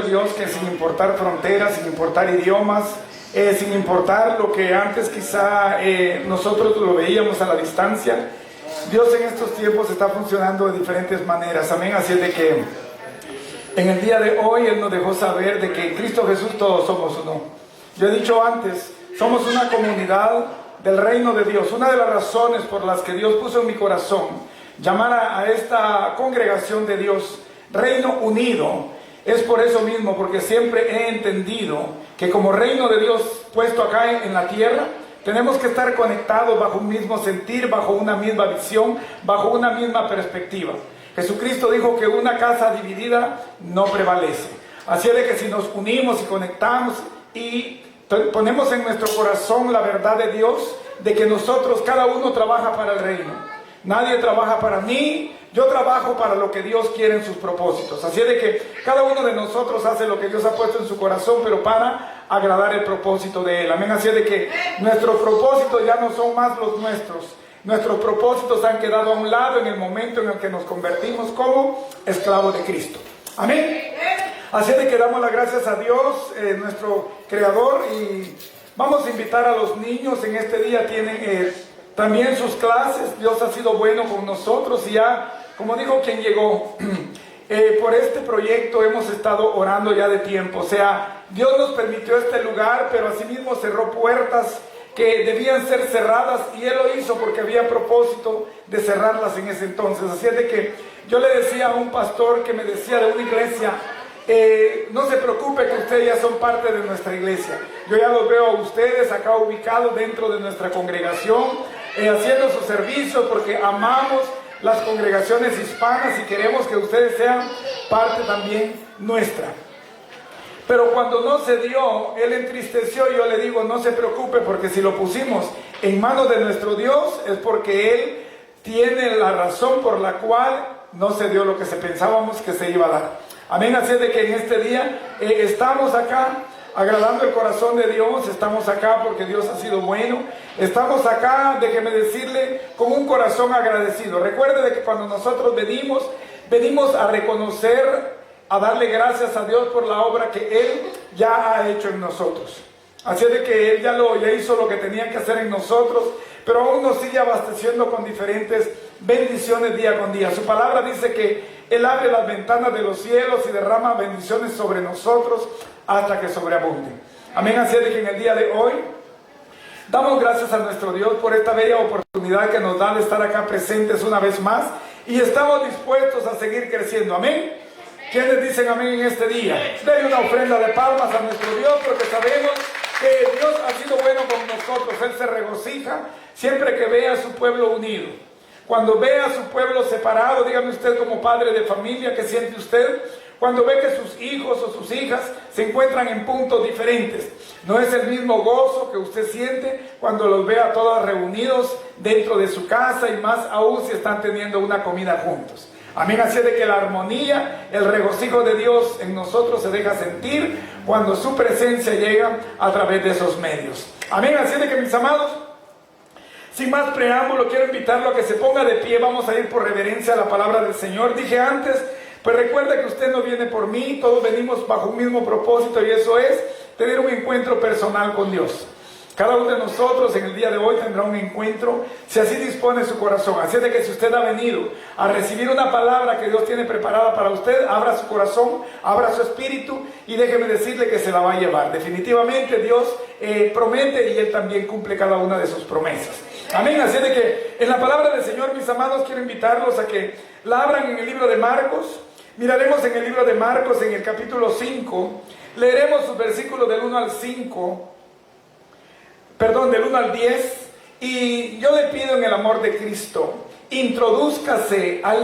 Dios que sin importar fronteras, sin importar idiomas, sin importar lo que antes quizá nosotros lo veíamos a la distancia, Dios en estos tiempos está funcionando de diferentes maneras. Amén. Así es de que en el día de hoy Él nos dejó saber de que en Cristo Jesús todos somos uno. Yo he dicho antes, somos una comunidad del reino de Dios. Una de las razones por las que Dios puso en mi corazón llamar a esta congregación de Dios Reino Unido es por eso mismo, porque siempre he entendido que como reino de Dios puesto acá en la tierra, tenemos que estar conectados bajo un mismo sentir, bajo una misma visión, bajo una misma perspectiva. Jesucristo dijo que una casa dividida no prevalece. Así es de que si nos unimos y conectamos y ponemos en nuestro corazón la verdad de Dios, de que nosotros, cada uno trabaja para el reino. Nadie trabaja para mí, yo trabajo para lo que Dios quiere en sus propósitos. Así es de que cada uno de nosotros hace lo que Dios ha puesto en su corazón, pero para agradar el propósito de Él. Amén. Así es de que nuestros propósitos ya no son más los nuestros. Nuestros propósitos han quedado a un lado en el momento en el que nos convertimos como esclavos de Cristo. Amén. Así es de que damos las gracias a Dios, nuestro Creador, y vamos a invitar a los niños. En este día tienen también sus clases. Dios ha sido bueno con nosotros y ya, como dijo quien llegó, por este proyecto hemos estado orando ya de tiempo. O sea, Dios nos permitió este lugar, pero asimismo cerró puertas que debían ser cerradas, y Él lo hizo porque había propósito de cerrarlas en ese entonces. Así es de que yo le decía a un pastor que me decía de una iglesia, no se preocupe que ustedes ya son parte de nuestra iglesia. Yo ya los veo a ustedes acá ubicados dentro de nuestra congregación, haciendo sus servicios, porque amamos las congregaciones hispanas y queremos que ustedes sean parte también nuestra. Pero cuando no se dio, Él entristeció, y yo le digo, no se preocupe, porque si lo pusimos en manos de nuestro Dios es porque Él tiene la razón por la cual no se dio lo que se pensábamos que se iba a dar. Amén. Así es de que en este día estamos acá agradando el corazón de Dios. Estamos acá porque Dios ha sido bueno. Estamos acá, déjeme decirle, con un corazón agradecido. Recuerde de que cuando nosotros venimos a reconocer, a darle gracias a Dios por la obra que Él ya ha hecho en nosotros. Así es de que Él ya hizo lo que tenía que hacer en nosotros, pero aún nos sigue abasteciendo con diferentes bendiciones día con día. Su palabra dice que Él abre las ventanas de los cielos y derrama bendiciones sobre nosotros hasta que sobreabunden. Amén. Así es de que en el día de hoy damos gracias a nuestro Dios por esta bella oportunidad que nos da de estar acá presentes una vez más, y estamos dispuestos a seguir creciendo. Amén. ¿Quiénes dicen amén en este día? Denle una ofrenda de palmas a nuestro Dios, porque sabemos que Dios ha sido bueno con nosotros. Él se regocija siempre que ve a su pueblo unido. Cuando ve a su pueblo separado, dígame usted como padre de familia, ¿qué siente usted? Cuando ve que sus hijos o sus hijas se encuentran en puntos diferentes. No es el mismo gozo que usted siente cuando los ve a todos reunidos dentro de su casa, y más aún si están teniendo una comida juntos. Amén. Así es de que la armonía, el regocijo de Dios en nosotros se deja sentir cuando su presencia llega a través de esos medios. Amén. Así es de que, mis amados, sin más preámbulo, quiero invitarlo a que se ponga de pie. Vamos a ir por reverencia a la palabra del Señor. Dije antes, pues recuerda que usted no viene por mí, todos venimos bajo un mismo propósito, y eso es tener un encuentro personal con Dios. Cada uno de nosotros en el día de hoy tendrá un encuentro, si así dispone su corazón. Así es de que si usted ha venido a recibir una palabra que Dios tiene preparada para usted, abra su corazón, abra su espíritu, y déjeme decirle que se la va a llevar. Definitivamente Dios promete, y Él también cumple cada una de sus promesas. Amén. Así es de que en la palabra del Señor, mis amados, quiero invitarlos a que la abran en el libro de Marcos. Miraremos en el libro de Marcos, en el capítulo 5, leeremos sus versículos del 1 al 5. Del 1 al 10, y yo le pido en el amor de Cristo, introdúzcase a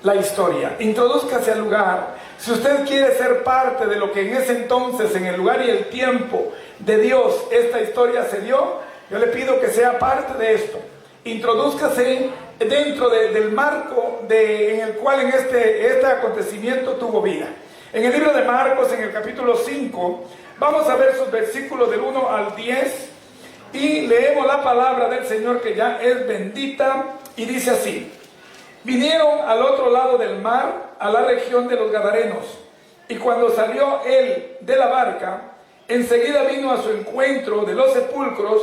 la historia, introdúzcase al lugar. Si usted quiere ser parte de lo que en ese entonces, en el lugar y el tiempo de Dios, esta historia se dio, yo le pido que sea parte de esto. Introdúzcase dentro del marco en el cual este acontecimiento tuvo vida. En el libro de Marcos, en el capítulo 5, vamos a ver sus versículos del 1 al 10, y leemos la palabra del Señor, que ya es bendita, y dice así: vinieron al otro lado del mar, a la región de los Gadarenos, Y cuando salió él de la barca, enseguida vino a su encuentro de los sepulcros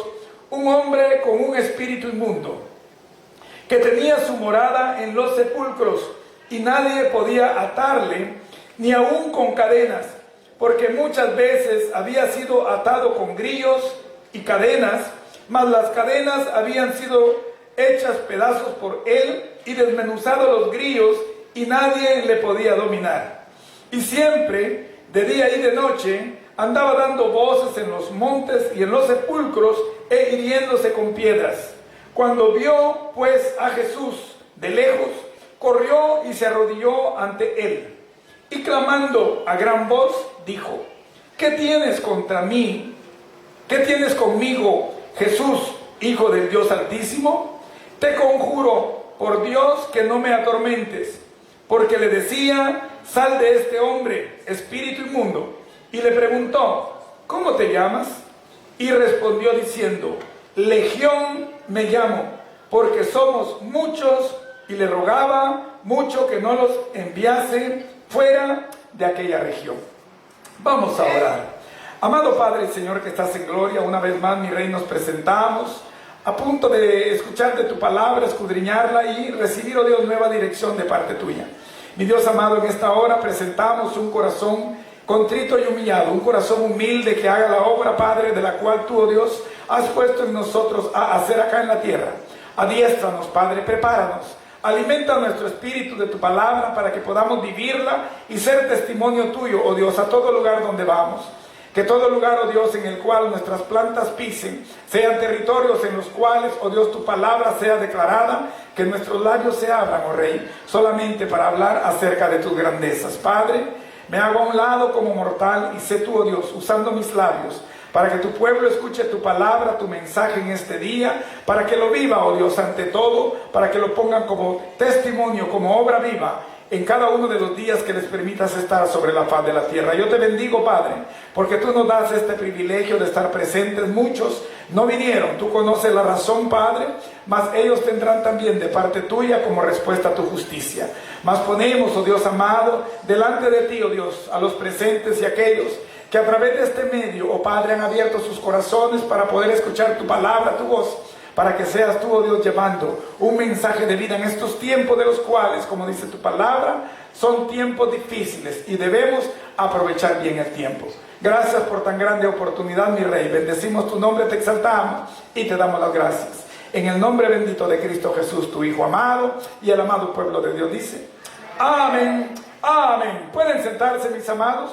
un hombre con un espíritu inmundo, que tenía su morada en los sepulcros, y nadie podía atarle, ni aun con cadenas, porque muchas veces había sido atado con grillos y cadenas, mas las cadenas habían sido hechas pedazos por él y desmenuzados los grillos, y nadie le podía dominar. Y siempre, de día y de noche, andaba dando voces en los montes y en los sepulcros, e hiriéndose con piedras. Cuando vio pues a Jesús de lejos, corrió y se arrodilló ante él, y clamando a gran voz, dijo: ¿qué tienes contra mí? ¿Qué tienes conmigo, Jesús, Hijo del Dios Altísimo? Te conjuro por Dios que no me atormentes. Porque le decía: sal de este hombre, espíritu inmundo. Y le preguntó: ¿cómo te llamas? Y respondió diciendo: Legión me llamo, porque somos muchos. Y le rogaba mucho que no los enviase fuera de aquella región. Vamos a orar. Amado Padre, Señor que estás en gloria, una vez más, mi Rey, nos presentamos a punto de escuchar de tu palabra, escudriñarla y recibir, oh Dios, nueva dirección de parte tuya. Mi Dios amado, en esta hora presentamos un corazón contrito y humillado, un corazón humilde que haga la obra, Padre, de la cual tú, oh Dios, has puesto en nosotros a hacer acá en la tierra. Adiéstranos, Padre, prepáranos. Alimenta nuestro espíritu de tu palabra para que podamos vivirla y ser testimonio tuyo, oh Dios, a todo lugar donde vamos. Que todo lugar, oh Dios, en el cual nuestras plantas pisen, sean territorios en los cuales, oh Dios, tu palabra sea declarada, que nuestros labios se abran, oh Rey, solamente para hablar acerca de tus grandezas. Padre, me hago a un lado como mortal y sé tú, oh Dios, usando mis labios, para que tu pueblo escuche tu palabra, tu mensaje en este día, para que lo viva, oh Dios, ante todo, para que lo pongan como testimonio, como obra viva, en cada uno de los días que les permitas estar sobre la faz de la tierra. Yo te bendigo, Padre, porque tú nos das este privilegio de estar presentes. Muchos no vinieron, tú conoces la razón, Padre, mas ellos tendrán también de parte tuya como respuesta a tu justicia. Mas ponemos, oh Dios amado, delante de ti, oh Dios, a los presentes y aquellos que a través de este medio, oh Padre, han abierto sus corazones para poder escuchar tu palabra, tu voz, para que seas tú, oh Dios, llevando un mensaje de vida en estos tiempos de los cuales, como dice tu palabra, son tiempos difíciles y debemos aprovechar bien el tiempo. Gracias por tan grande oportunidad, mi Rey. Bendecimos tu nombre, te exaltamos y te damos las gracias. En el nombre bendito de Cristo Jesús, tu Hijo amado, y el amado pueblo de Dios dice: amén, amén. ¿Pueden sentarse, mis amados?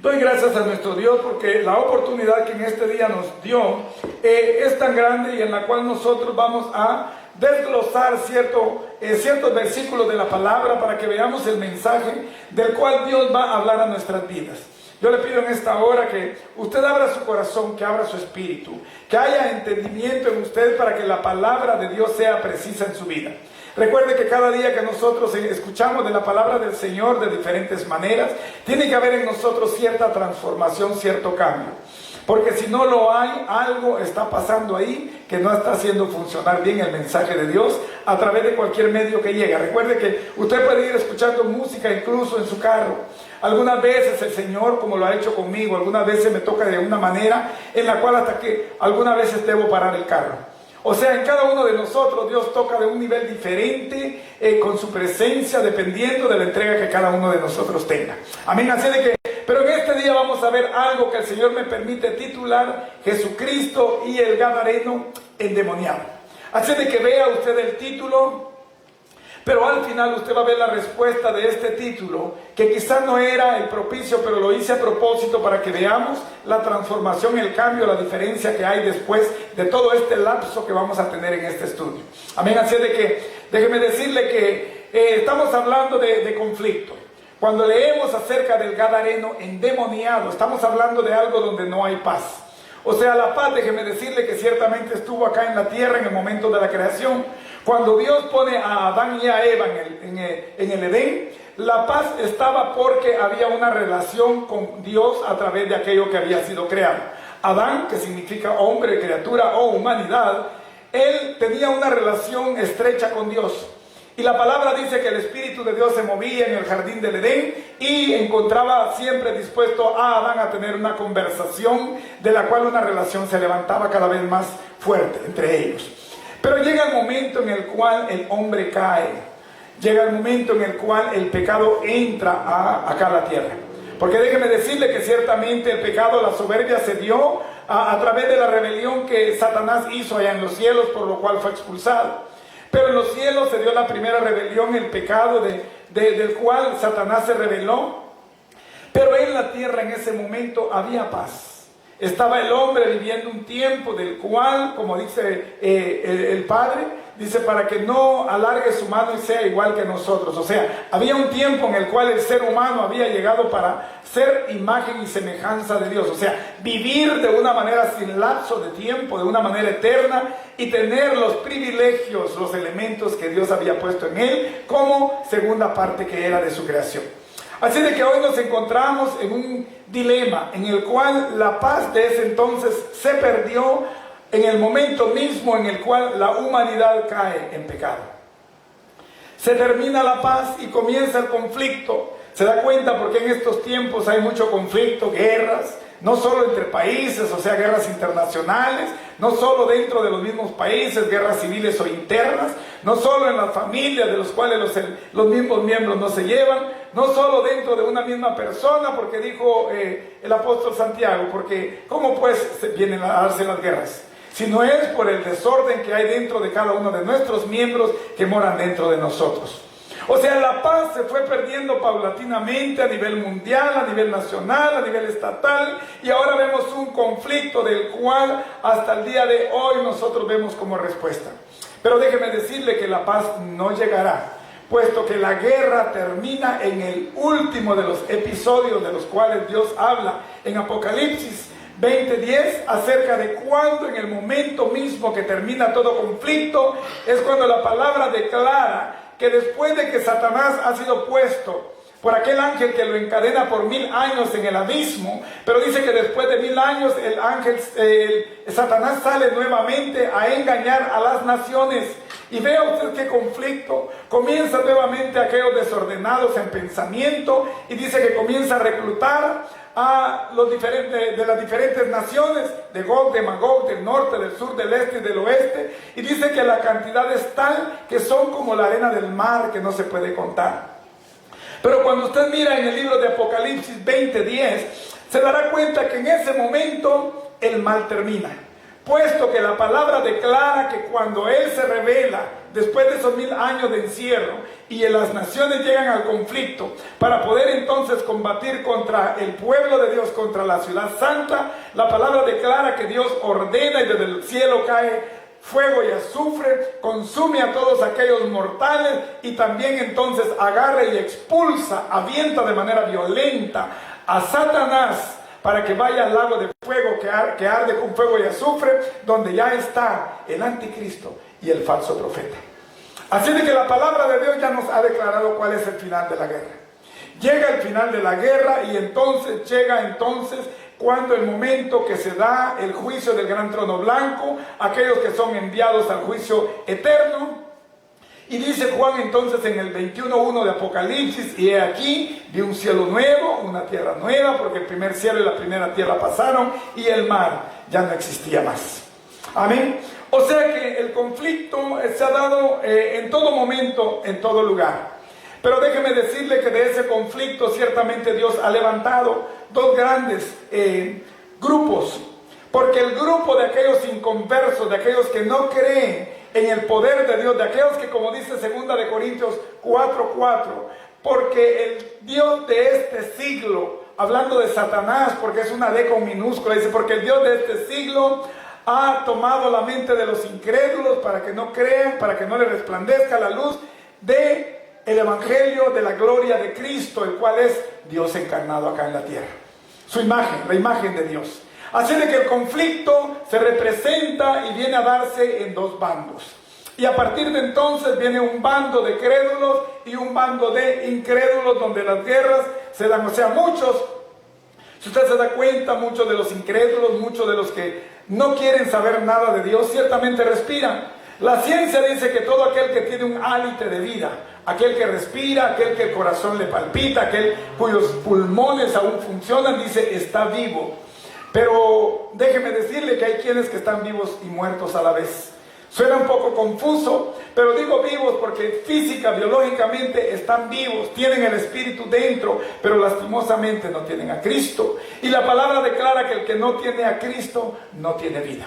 Doy gracias a nuestro Dios porque la oportunidad que en este día nos dio es tan grande, y en la cual nosotros vamos a desglosar ciertos versículos de la palabra para que veamos el mensaje del cual Dios va a hablar a nuestras vidas. Yo le pido en esta hora que usted abra su corazón, que abra su espíritu, que haya entendimiento en usted para que la palabra de Dios sea precisa en su vida. Recuerde que cada día que nosotros escuchamos de la palabra del Señor de diferentes maneras, tiene que haber en nosotros cierta transformación, cierto cambio. Porque si no lo hay, algo está pasando ahí que no está haciendo funcionar bien el mensaje de Dios a través de cualquier medio que llegue. Recuerde que usted puede ir escuchando música incluso en su carro. Algunas veces el Señor, como lo ha hecho conmigo, algunas veces me toca de una manera en la cual hasta que algunas veces debo parar el carro. O sea, en cada uno de nosotros Dios toca de un nivel diferente con su presencia, dependiendo de la entrega que cada uno de nosotros tenga. Amén. Así de que, pero en este día vamos a ver algo que el Señor me permite titular: Jesucristo y el Gadareno endemoniado. Así de que vea usted el título, pero al final usted va a ver la respuesta de este título, que quizás no era el propicio, pero lo hice a propósito para que veamos la transformación, el cambio, la diferencia que hay después de todo este lapso que vamos a tener en este estudio. Amén. Así de que déjeme decirle que estamos hablando de conflicto. Cuando leemos acerca del Gadareno endemoniado, estamos hablando de algo donde no hay paz. O sea, la paz, déjeme decirle que ciertamente estuvo acá en la tierra en el momento de la creación. Cuando Dios pone a Adán y a Eva en el Edén, la paz estaba porque había una relación con Dios a través de aquello que había sido creado. Adán, que significa hombre, criatura o humanidad, él tenía una relación estrecha con Dios. Y la palabra dice que el Espíritu de Dios se movía en el jardín del Edén y encontraba siempre dispuesto a Adán a tener una conversación de la cual una relación se levantaba cada vez más fuerte entre ellos. Pero llega el momento en el cual el hombre cae, llega el momento en el cual el pecado entra acá a la tierra. Porque déjeme decirle que ciertamente el pecado, la soberbia se dio a través de la rebelión que Satanás hizo allá en los cielos, por lo cual fue expulsado. Pero en los cielos se dio la primera rebelión, el pecado del cual Satanás se rebeló. Pero en la tierra en ese momento había paz. Estaba el hombre viviendo un tiempo del cual, como dice el Padre, dice para que no alargue su mano y sea igual que nosotros. O sea, había un tiempo en el cual el ser humano había llegado para ser imagen y semejanza de Dios. O sea, vivir de una manera sin lapso de tiempo, de una manera eterna y tener los privilegios, los elementos que Dios había puesto en él como segunda parte que era de su creación. Así de que hoy nos encontramos en un dilema en el cual la paz de ese entonces se perdió en el momento mismo en el cual la humanidad cae en pecado. Se termina la paz y comienza el conflicto. Se da cuenta porque en estos tiempos hay mucho conflicto, guerras, no solo entre países, o sea, guerras internacionales, no solo dentro de los mismos países, guerras civiles o internas, no solo en las familias de los cuales los mismos miembros no se llevan, no solo dentro de una misma persona, porque dijo el apóstol Santiago, porque ¿cómo pues vienen a darse las guerras? Si no es por el desorden que hay dentro de cada uno de nuestros miembros que moran dentro de nosotros. O sea, la paz se fue perdiendo paulatinamente a nivel mundial, a nivel nacional, a nivel estatal, y ahora vemos un conflicto del cual hasta el día de hoy nosotros vemos como respuesta. Pero déjeme decirle que la paz no llegará, puesto que la guerra termina en el último de los episodios de los cuales Dios habla en Apocalipsis 20:10, acerca de cuando en el momento mismo que termina todo conflicto, es cuando la palabra declara que después de que Satanás ha sido puesto por aquel ángel que lo encadena por 1000 años en el abismo, pero dice que después de 1000 años Satanás sale nuevamente a engañar a las naciones. Y vea usted qué conflicto. Comienza nuevamente aquellos desordenados en pensamiento y dice que comienza a reclutar a los de las diferentes naciones, de Gog, de Magog, del norte, del sur, del este y del oeste, y dice que la cantidad es tal que son como la arena del mar, que no se puede contar. Pero cuando usted mira en el libro de Apocalipsis 20:10, se dará cuenta que en ese momento el mal termina, puesto que la palabra declara que cuando Él se revela, después de esos 1000 años de encierro, y las naciones llegan al conflicto, para poder entonces combatir contra el pueblo de Dios, contra la ciudad santa, la palabra declara que Dios ordena y desde el cielo cae fuego y azufre, consume a todos aquellos mortales y también entonces agarra y expulsa, avienta de manera violenta a Satanás, para que vaya al lago de fuego que arde con fuego y azufre, donde ya está el anticristo y el falso profeta. Así de que la palabra de Dios ya nos ha declarado cuál es el final de la guerra. Llega el final de la guerra y entonces llega cuando el momento que se da el juicio del gran trono blanco, aquellos que son enviados al juicio eterno. Y dice Juan entonces en el 21:1 de Apocalipsis: y he aquí, vi un cielo nuevo, una tierra nueva, porque el primer cielo y la primera tierra pasaron, y el mar ya no existía más. Amén. O sea que el conflicto se ha dado en todo momento, en todo lugar. Pero déjeme decirle que de ese conflicto ciertamente Dios ha levantado dos grandes grupos. Porque el grupo de aquellos inconversos, de aquellos que no creen en el poder de Dios, de aquellos que, como dice 2 de Corintios 4:4, porque el Dios de este siglo, hablando de Satanás, porque es una D con minúscula, dice, porque el Dios de este siglo ha tomado la mente de los incrédulos para que no crean, para que no les resplandezca la luz de el evangelio de la gloria de Cristo, el cual es Dios encarnado acá en la tierra. Su imagen, la imagen de Dios. Así de que el conflicto se representa y viene a darse en dos bandos. Y a partir de entonces viene un bando de crédulos y un bando de incrédulos, donde las guerras se dan. O sea, muchos, si usted se da cuenta, muchos de los incrédulos, muchos de los que no quieren saber nada de Dios, ciertamente respiran. La ciencia dice que todo aquel que tiene un hálito de vida, aquel que respira, aquel que el corazón le palpita, aquel cuyos pulmones aún funcionan, dice, está vivo. Pero déjeme decirle que hay quienes que están vivos y muertos a la vez. Suena un poco confuso, pero digo vivos porque física, biológicamente están vivos, tienen el espíritu dentro, pero lastimosamente no tienen a Cristo. Y la palabra declara que el que no tiene a Cristo no tiene vida.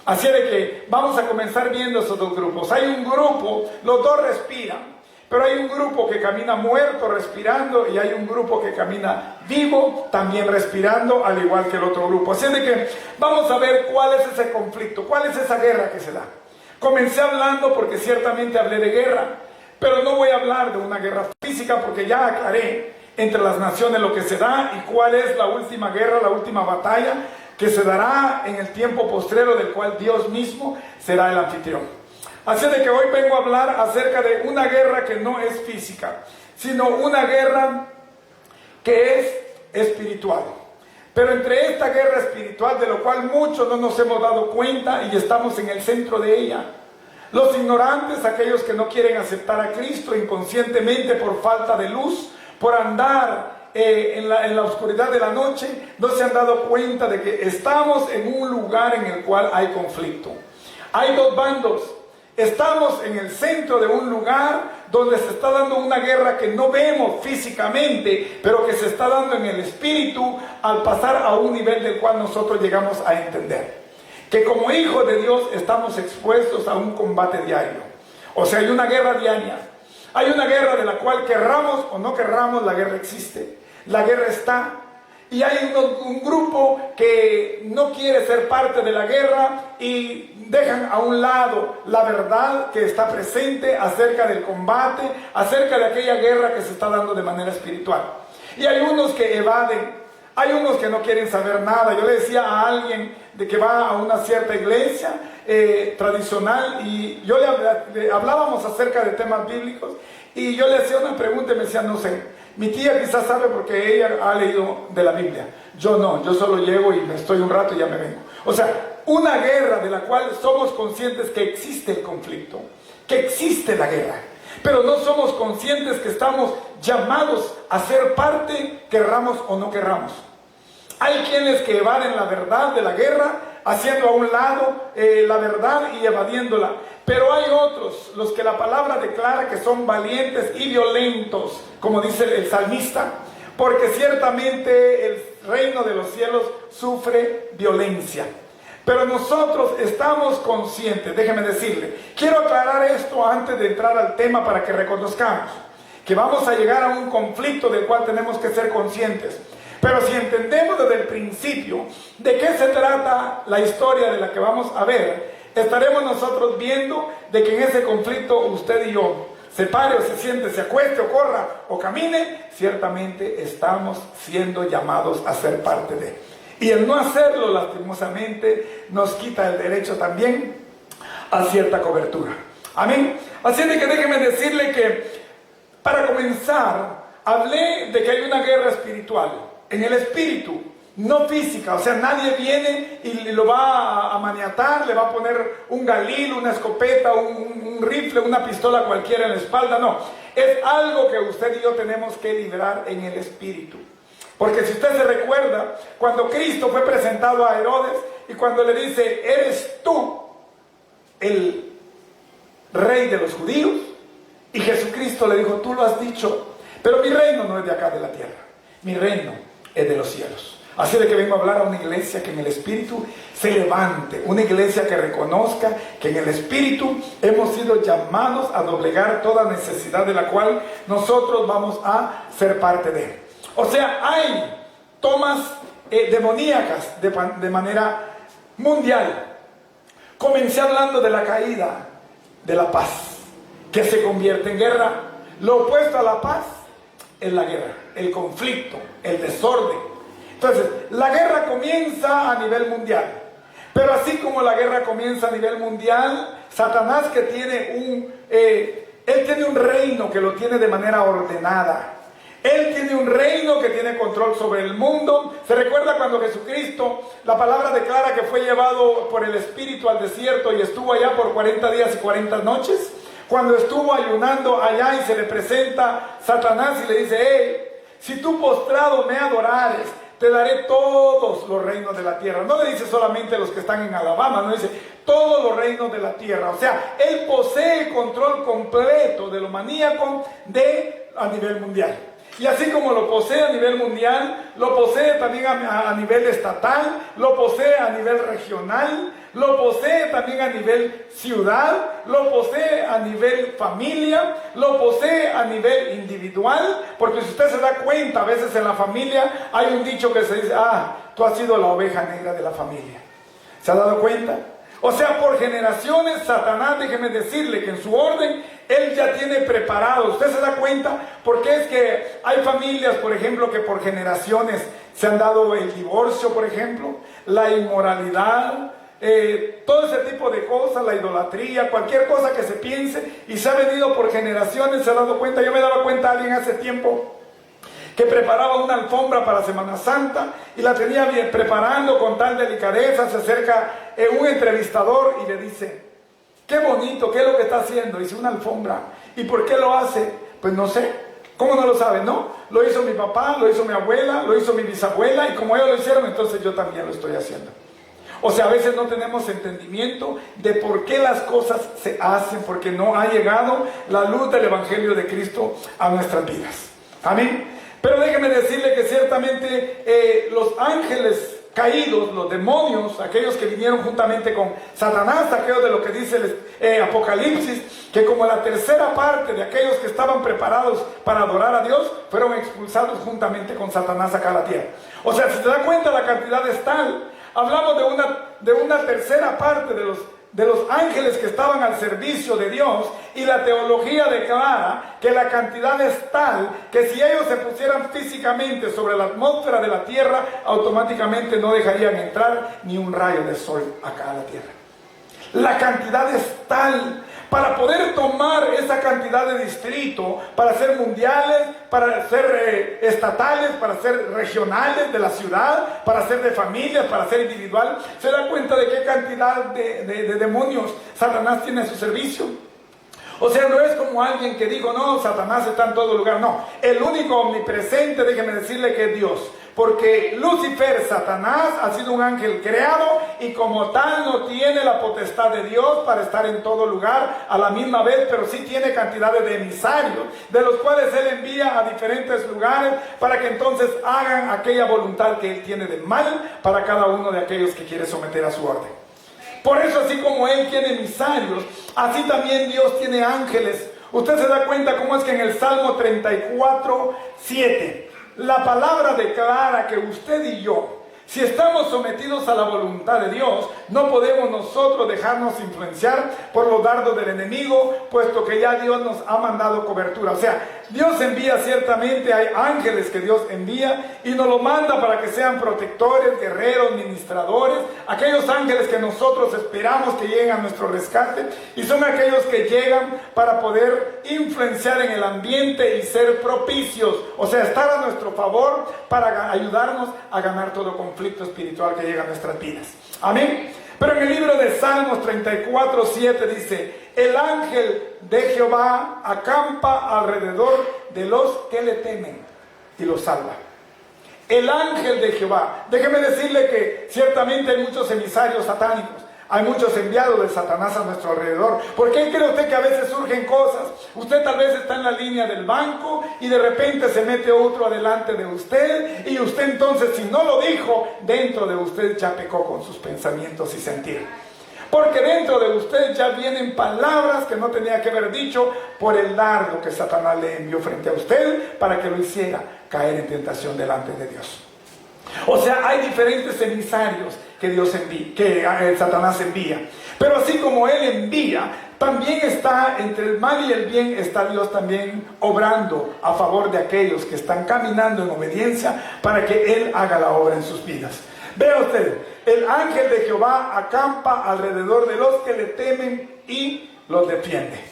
Así de que vamos a comenzar viendo esos dos grupos. Hay un grupo, los dos respiran, pero hay un grupo que camina muerto respirando y hay un grupo que camina vivo también respirando, al igual que el otro grupo. Así de que vamos a ver cuál es ese conflicto, cuál es esa guerra que se da. Comencé hablando porque ciertamente hablé de guerra, pero no voy a hablar de una guerra física porque ya aclaré entre las naciones lo que se da y cuál es la última guerra, la última batalla que se dará en el tiempo postrero, del cual Dios mismo será el anfitrión. Así de que hoy vengo a hablar acerca de una guerra que no es física, sino una guerra que es espiritual. Pero entre esta guerra espiritual, de lo cual muchos no nos hemos dado cuenta y estamos en el centro de ella, los ignorantes, aquellos que no quieren aceptar a Cristo inconscientemente por falta de luz, por andar en la oscuridad de la noche, no se han dado cuenta de que estamos en un lugar en el cual hay conflicto. Hay dos bandos. Estamos en el centro de un lugar donde se está dando una guerra que no vemos físicamente, pero que se está dando en el espíritu al pasar a un nivel del cual nosotros llegamos a entender. Que como hijos de Dios estamos expuestos a un combate diario. O sea, hay una guerra diaria. Hay una guerra de la cual querramos o no querramos, la guerra existe. La guerra está. Y hay un grupo que no quiere ser parte de la guerra y dejan a un lado la verdad que está presente acerca del combate, acerca de aquella guerra que se está dando de manera espiritual. Y hay unos que evaden, hay unos que no quieren saber nada. Yo le decía a alguien de que va a una cierta iglesia tradicional y yo le hablábamos acerca de temas bíblicos y yo le hacía una pregunta y me decía, no sé. Mi tía quizás sabe porque ella ha leído de la Biblia. Yo no, yo solo llego y me estoy un rato y ya me vengo. O sea, una guerra de la cual somos conscientes que existe el conflicto, que existe la guerra. Pero no somos conscientes que estamos llamados a ser parte, querramos o no querramos. Hay quienes que evaden la verdad de la guerra, haciendo a un lado la verdad y evadiéndola. Pero hay otros, los que la palabra declara que son valientes y violentos, como dice el salmista, porque ciertamente el reino de los cielos sufre violencia. Pero nosotros estamos conscientes, déjeme decirle, quiero aclarar esto antes de entrar al tema para que reconozcamos que vamos a llegar a un conflicto del cual tenemos que ser conscientes. Pero si entendemos desde el principio de qué se trata la historia de la que vamos a ver, estaremos nosotros viendo de que en ese conflicto usted y yo, se pare o se siente, se acueste o corra o camine, ciertamente estamos siendo llamados a ser parte de. Y el no hacerlo, lastimosamente, nos quita el derecho también a cierta cobertura. Amén. Así de que déjeme decirle que, para comenzar, hablé de que hay una guerra espiritual. En el espíritu, no física. O sea, nadie viene y lo va a maniatar, le va a poner un galil, una escopeta, un rifle, una pistola cualquiera en la espalda. No, es algo que usted y yo tenemos que liberar en el espíritu. Porque si usted se recuerda, cuando Cristo fue presentado a Herodes y cuando le dice, ¿eres tú el rey de los judíos? Y Jesucristo le dijo, tú lo has dicho, pero mi reino no es de acá de la tierra, mi reino es de los cielos. Así de que vengo a hablar a una iglesia que en el espíritu se levante, una iglesia que reconozca que en el espíritu hemos sido llamados a doblegar toda necesidad de la cual nosotros vamos a ser parte de. O sea, hay tomas demoníacas de manera mundial. Comencé hablando de la caída de la paz, que se convierte en guerra. Lo opuesto a la paz es la guerra, el conflicto, el desorden. Entonces, la guerra comienza a nivel mundial. Pero así como la guerra comienza a nivel mundial, Satanás que tiene él tiene un reino que lo tiene de manera ordenada. Él tiene un reino que tiene control sobre el mundo. Se recuerda cuando Jesucristo, la palabra declara que fue llevado por el Espíritu al desierto y estuvo allá por 40 días y 40 noches. Cuando estuvo ayunando allá y se le presenta Satanás y le dice: hey, si tú postrado me adorares, te daré todos los reinos de la tierra. No le dice solamente los que están en Alabama, no dice todos los reinos de la tierra. O sea, él posee control completo de lo maníaco a nivel mundial. Y así como lo posee a nivel mundial, lo posee también a nivel estatal, lo posee a nivel regional, lo posee también a nivel ciudad, lo posee a nivel familia, lo posee a nivel individual, porque si usted se da cuenta, a veces en la familia hay un dicho que se dice: tú has sido la oveja negra de la familia. ¿Se ha dado cuenta? O sea, por generaciones, Satanás, déjeme decirle que en su orden, él ya tiene preparado. ¿Usted se da cuenta? Porque es que hay familias, por ejemplo, que por generaciones se han dado el divorcio, por ejemplo, la inmoralidad, todo ese tipo de cosas, la idolatría, cualquier cosa que se piense, y se ha venido por generaciones. ¿Se ha dado cuenta? Yo me daba cuenta, alguien hace tiempo que preparaba una alfombra para Semana Santa y la tenía bien preparando con tal delicadeza. Se acerca un entrevistador y le dice: qué bonito, ¿qué es lo que está haciendo? Dice: una alfombra. ¿Y por qué lo hace? Pues no sé. ¿Cómo no lo sabe? No, lo hizo mi papá, lo hizo mi abuela, lo hizo mi bisabuela, y como ellos lo hicieron, entonces yo también lo estoy haciendo. O sea, a veces no tenemos entendimiento de por qué las cosas se hacen, porque no ha llegado la luz del Evangelio de Cristo a nuestras vidas. Amén. Pero déjeme decirle que ciertamente los ángeles caídos, los demonios, aquellos que vinieron juntamente con Satanás, aquellos de lo que dice el Apocalipsis, que como la tercera parte de aquellos que estaban preparados para adorar a Dios, fueron expulsados juntamente con Satanás acá a la tierra. O sea, si se da cuenta, la cantidad es tal. Hablamos de una tercera parte de los ángeles que estaban al servicio de Dios, y la teología declara que la cantidad es tal que si ellos se pusieran físicamente sobre la atmósfera de la tierra, automáticamente no dejarían entrar ni un rayo de sol acá a la tierra. La cantidad es tal. Para poder tomar esa cantidad de distrito, para ser mundiales, para ser estatales, para ser regionales de la ciudad, para ser de familias, para ser individual, se da cuenta de qué cantidad de demonios Satanás tiene a su servicio. O sea, no es como alguien que dijo: no, Satanás está en todo lugar. No, el único omnipresente, déjeme decirle, que es Dios. Porque Lucifer, Satanás, ha sido un ángel creado, y como tal no tiene la potestad de Dios para estar en todo lugar a la misma vez, pero sí tiene cantidades de emisarios, de los cuales él envía a diferentes lugares para que entonces hagan aquella voluntad que él tiene de mal para cada uno de aquellos que quiere someter a su orden. Por eso, así como él tiene emisarios, así también Dios tiene ángeles. Usted se da cuenta cómo es que en el Salmo 34:7 la palabra declara que usted y yo, si estamos sometidos a la voluntad de Dios, no podemos nosotros dejarnos influenciar por los dardos del enemigo, puesto que ya Dios nos ha mandado cobertura. O sea, Dios envía, ciertamente hay ángeles que Dios envía y nos lo manda para que sean protectores, guerreros, ministradores, aquellos ángeles que nosotros esperamos que lleguen a nuestro rescate, y son aquellos que llegan para poder influenciar en el ambiente y ser propicios, o sea, estar a nuestro favor para ayudarnos a ganar todo conflicto espiritual que llega a nuestras vidas. Amén. Pero en el libro de Salmos 34:7 dice: el ángel de Jehová acampa alrededor de los que le temen y los salva. El ángel de Jehová. Déjeme decirle que ciertamente hay muchos emisarios satánicos. Hay muchos enviados de Satanás a nuestro alrededor. ¿Por qué cree usted que a veces surgen cosas? Usted tal vez está en la línea del banco y de repente se mete otro adelante de usted, y usted entonces, si no lo dijo, dentro de usted ya pecó con sus pensamientos y sentir. Porque dentro de usted ya vienen palabras que no tenía que haber dicho por el dardo que Satanás le envió frente a usted para que lo hiciera caer en tentación delante de Dios. O sea, hay diferentes emisarios que Satanás envía. Pero así como él envía, también está entre el mal y el bien, está Dios también obrando a favor de aquellos que están caminando en obediencia para que él haga la obra en sus vidas. Vea usted, el ángel de Jehová acampa alrededor de los que le temen y los defiende.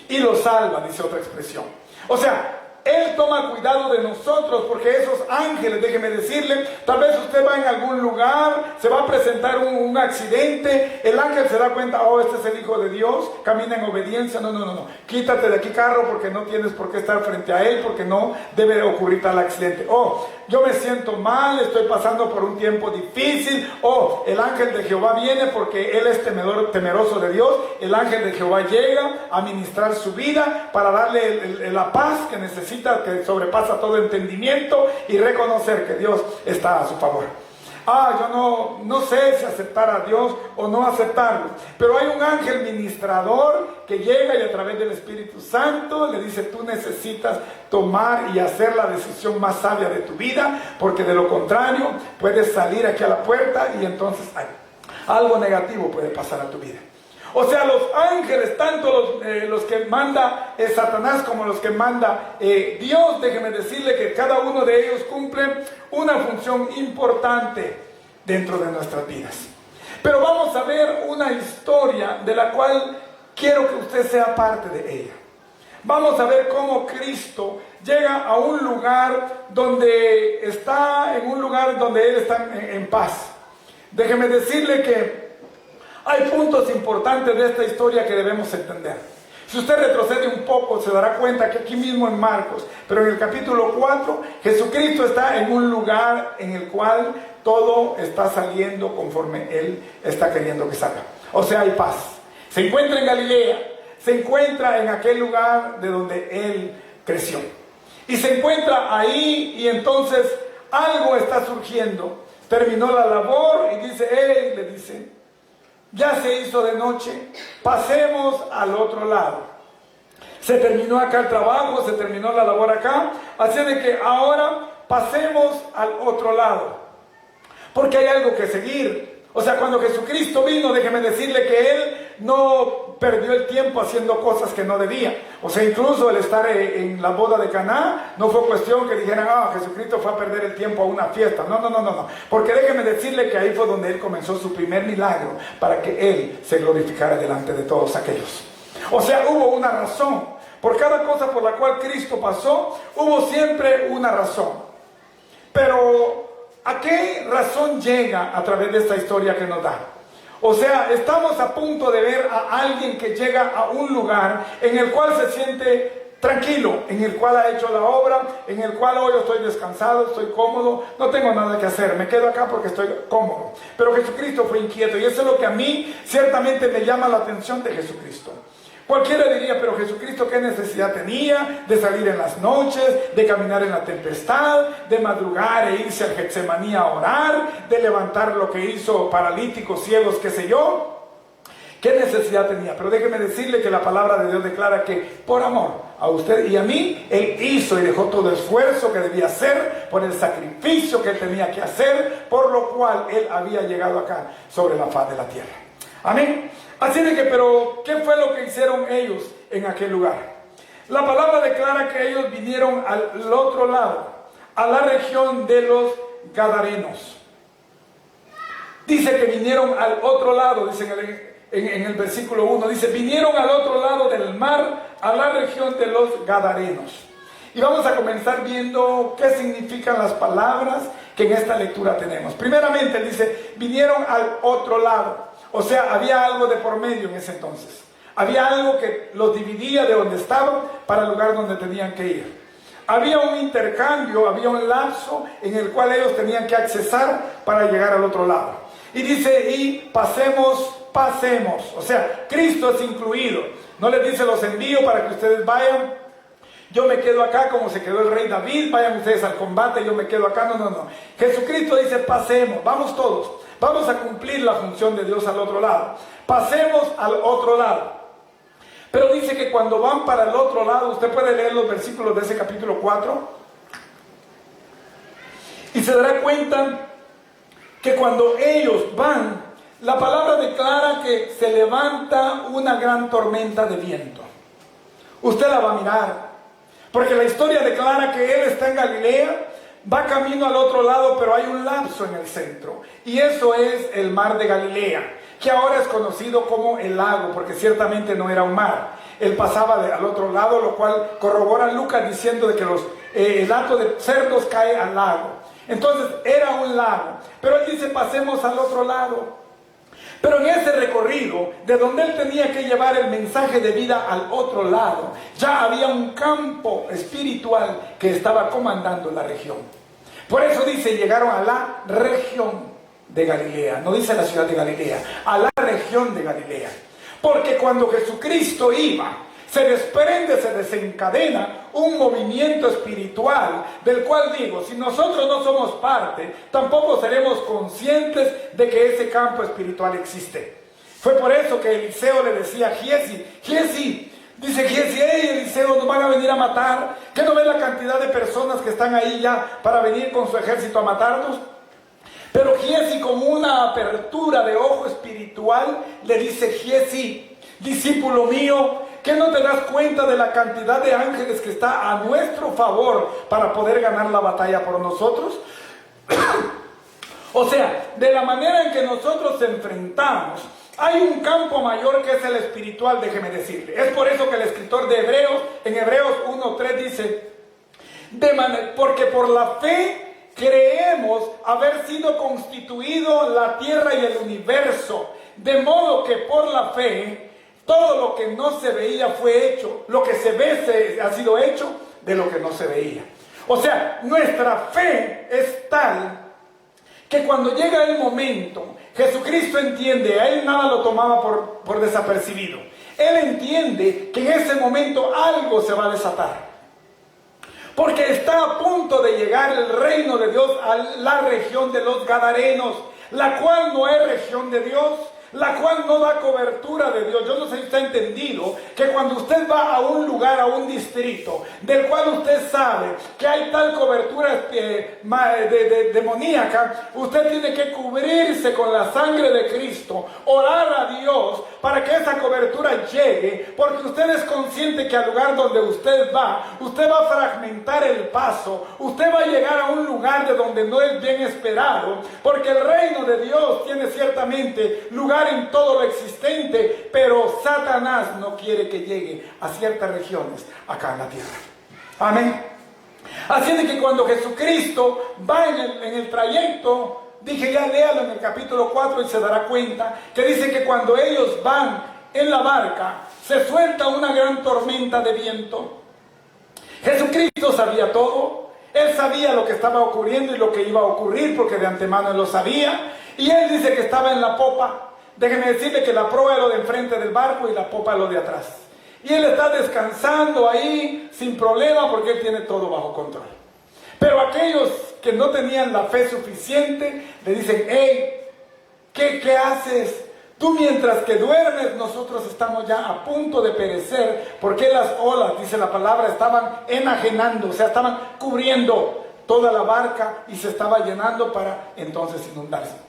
Y los salva, dice otra expresión. O sea, Él toma cuidado de nosotros, porque esos ángeles, déjeme decirle, tal vez usted va en algún lugar, se va a presentar un accidente, el ángel se da cuenta, oh, este es el Hijo de Dios, camina en obediencia, no, quítate de aquí, carro, porque no tienes por qué estar frente a él, porque no debe ocurrir tal accidente. Oh, yo me siento mal, estoy pasando por un tiempo difícil. Oh, el ángel de Jehová viene porque él es temeroso de Dios. El ángel de Jehová llega a ministrar su vida para darle la paz que necesita, que sobrepasa todo entendimiento, y reconocer que Dios está a su favor. Yo no sé si aceptar a Dios o no aceptarlo, pero hay un ángel ministrador que llega y a través del Espíritu Santo le dice: tú necesitas tomar y hacer la decisión más sabia de tu vida, porque de lo contrario puedes salir aquí a la puerta y entonces algo negativo puede pasar a tu vida. O sea, los ángeles, tanto los que manda Satanás como los que manda Dios, déjeme decirle que cada uno de ellos cumple una función importante dentro de nuestras vidas. Pero vamos a ver una historia de la cual quiero que usted sea parte de ella. Vamos a ver cómo Cristo llega a un lugar donde está, en un lugar donde Él está en paz. Déjeme decirle que hay puntos importantes de esta historia que debemos entender. Si usted retrocede un poco, se dará cuenta que aquí mismo en Marcos, pero en el capítulo 4, Jesucristo está en un lugar en el cual todo está saliendo conforme Él está queriendo que salga. O sea, hay paz. Se encuentra en Galilea, se encuentra en aquel lugar de donde Él creció. Y se encuentra ahí, y entonces algo está surgiendo. Terminó la labor y dice, le dice: ya se hizo de noche, pasemos al otro lado. Se terminó acá el trabajo, se terminó la labor acá, así de que ahora pasemos al otro lado, porque hay algo que seguir. O sea, cuando Jesucristo vino, déjeme decirle que Él no perdió el tiempo haciendo cosas que no debía. O sea, incluso el estar en la boda de Caná no fue cuestión que dijeran: Jesucristo fue a perder el tiempo a una fiesta. No. Porque déjeme decirle que ahí fue donde Él comenzó su primer milagro, para que Él se glorificara delante de todos aquellos. O sea, hubo una razón. Por cada cosa por la cual Cristo pasó, hubo siempre una razón. Pero ¿a qué razón llega a través de esta historia que nos da? O sea, estamos a punto de ver a alguien que llega a un lugar en el cual se siente tranquilo, en el cual ha hecho la obra, en el cual hoy estoy descansado, estoy cómodo, no tengo nada que hacer, me quedo acá porque estoy cómodo. Pero Jesucristo fue inquieto, y eso es lo que a mí ciertamente me llama la atención de Jesucristo. Cualquiera diría: pero Jesucristo, ¿qué necesidad tenía de salir en las noches, de caminar en la tempestad, de madrugar e irse al Getsemaní a orar, de levantar lo que hizo paralíticos, ciegos, qué sé yo? ¿Qué necesidad tenía? Pero déjeme decirle que la palabra de Dios declara que por amor a usted y a mí, Él hizo y dejó todo el esfuerzo que debía hacer, por el sacrificio que Él tenía que hacer, por lo cual Él había llegado acá sobre la faz de la tierra. Amén. Así de que, pero ¿qué fue lo que hicieron ellos en aquel lugar? La palabra declara que ellos vinieron al otro lado, a la región de los Gadarenos. Dice que vinieron al otro lado, dice en el versículo 1, dice: vinieron al otro lado del mar, a la región de los Gadarenos. Y vamos a comenzar viendo qué significan las palabras que en esta lectura tenemos. Primeramente dice: vinieron al otro lado. O sea, había algo de por medio en ese entonces. Había algo que los dividía de donde estaban para el lugar donde tenían que ir. Había un intercambio, había un lapso en el cual ellos tenían que accesar para llegar al otro lado. Y dice: y pasemos. O sea, Cristo es incluido. No les dice: los envío para que ustedes vayan, yo me quedo acá como se quedó el rey David, vayan ustedes al combate, yo me quedo acá. No. Jesucristo dice: pasemos, vamos todos. Vamos a cumplir la función de Dios al otro lado. Pasemos al otro lado. Pero dice que cuando van para el otro lado, usted puede leer los versículos de ese capítulo 4, y se dará cuenta que cuando ellos van, la palabra declara que se levanta una gran tormenta de viento. Usted la va a mirar, porque la historia declara que Él está en Galilea, va camino al otro lado, pero hay un lapso en el centro, y eso es el mar de Galilea, que ahora es conocido como el lago, porque ciertamente no era un mar. él pasaba al otro lado, lo cual corrobora Lucas diciendo de que el hato de cerdos cae al lago. Entonces era un lago, pero él dice pasemos al otro lado. Pero en ese recorrido, de donde él tenía que llevar el mensaje de vida al otro lado, ya había un campo espiritual que estaba comandando la región. Por eso dice, llegaron a la región de Galilea, no dice la ciudad de Galilea, a la región de Galilea. Porque cuando Jesucristo iba, se desprende, se desencadena un movimiento espiritual, del cual digo, si nosotros no somos parte, tampoco seremos conscientes de que ese campo espiritual existe. Fue por eso que Eliseo le decía a Giezi, dice Giezi, hey Eliseo, nos van a venir a matar, ¿qué no ves la cantidad de personas que están ahí ya para venir con su ejército a matarnos? Pero Giezi, con una apertura de ojo espiritual, le dice, Giezi, discípulo mío, ¿qué no te das cuenta de la cantidad de ángeles que está a nuestro favor para poder ganar la batalla por nosotros? O sea, de la manera en que nosotros enfrentamos, hay un campo mayor que es el espiritual, déjeme decirle. Es por eso que el escritor de Hebreos, en Hebreos 1:3 dice, porque por la fe creemos haber sido constituido la tierra y el universo, de modo que por la fe todo lo que no se veía fue hecho, lo que se ve ha sido hecho de lo que no se veía. O sea, nuestra fe es tal que cuando llega el momento, Jesucristo entiende, a él nada lo tomaba por desapercibido. Él entiende que en ese momento algo se va a desatar. Porque está a punto de llegar el reino de Dios a la región de los Gadarenos, la cual no es región de Dios, la cual no da cobertura de Dios. Yo no sé si usted ha entendido que cuando usted va a un lugar, a un distrito, del cual usted sabe que hay tal cobertura demoníaca, usted tiene que cubrirse con la sangre de Cristo, orar a Dios para que esa cobertura llegue, porque usted es consciente que al lugar donde usted va a fragmentar el paso, usted va a llegar a un lugar de donde no es bien esperado, porque el reino de Dios tiene ciertamente lugar en todo lo existente, pero Satanás no quiere que llegue a ciertas regiones acá en la tierra. Amén. Así de que cuando Jesucristo va en el trayecto, dije ya léalo en el capítulo 4 y se dará cuenta que dice que cuando ellos van en la barca, se suelta una gran tormenta de viento. Jesucristo sabía todo, él sabía lo que estaba ocurriendo y lo que iba a ocurrir, porque de antemano él lo sabía, y él dice que estaba en la popa. Déjeme decirle que la proa es lo de enfrente del barco y la popa es lo de atrás. Y él está descansando ahí sin problema porque él tiene todo bajo control. Pero aquellos que no tenían la fe suficiente le dicen, hey, ¿qué haces? Tú mientras que duermes, nosotros estamos ya a punto de perecer, porque las olas, dice la palabra, estaban enajenando, o sea, estaban cubriendo toda la barca y se estaba llenando para entonces inundarse.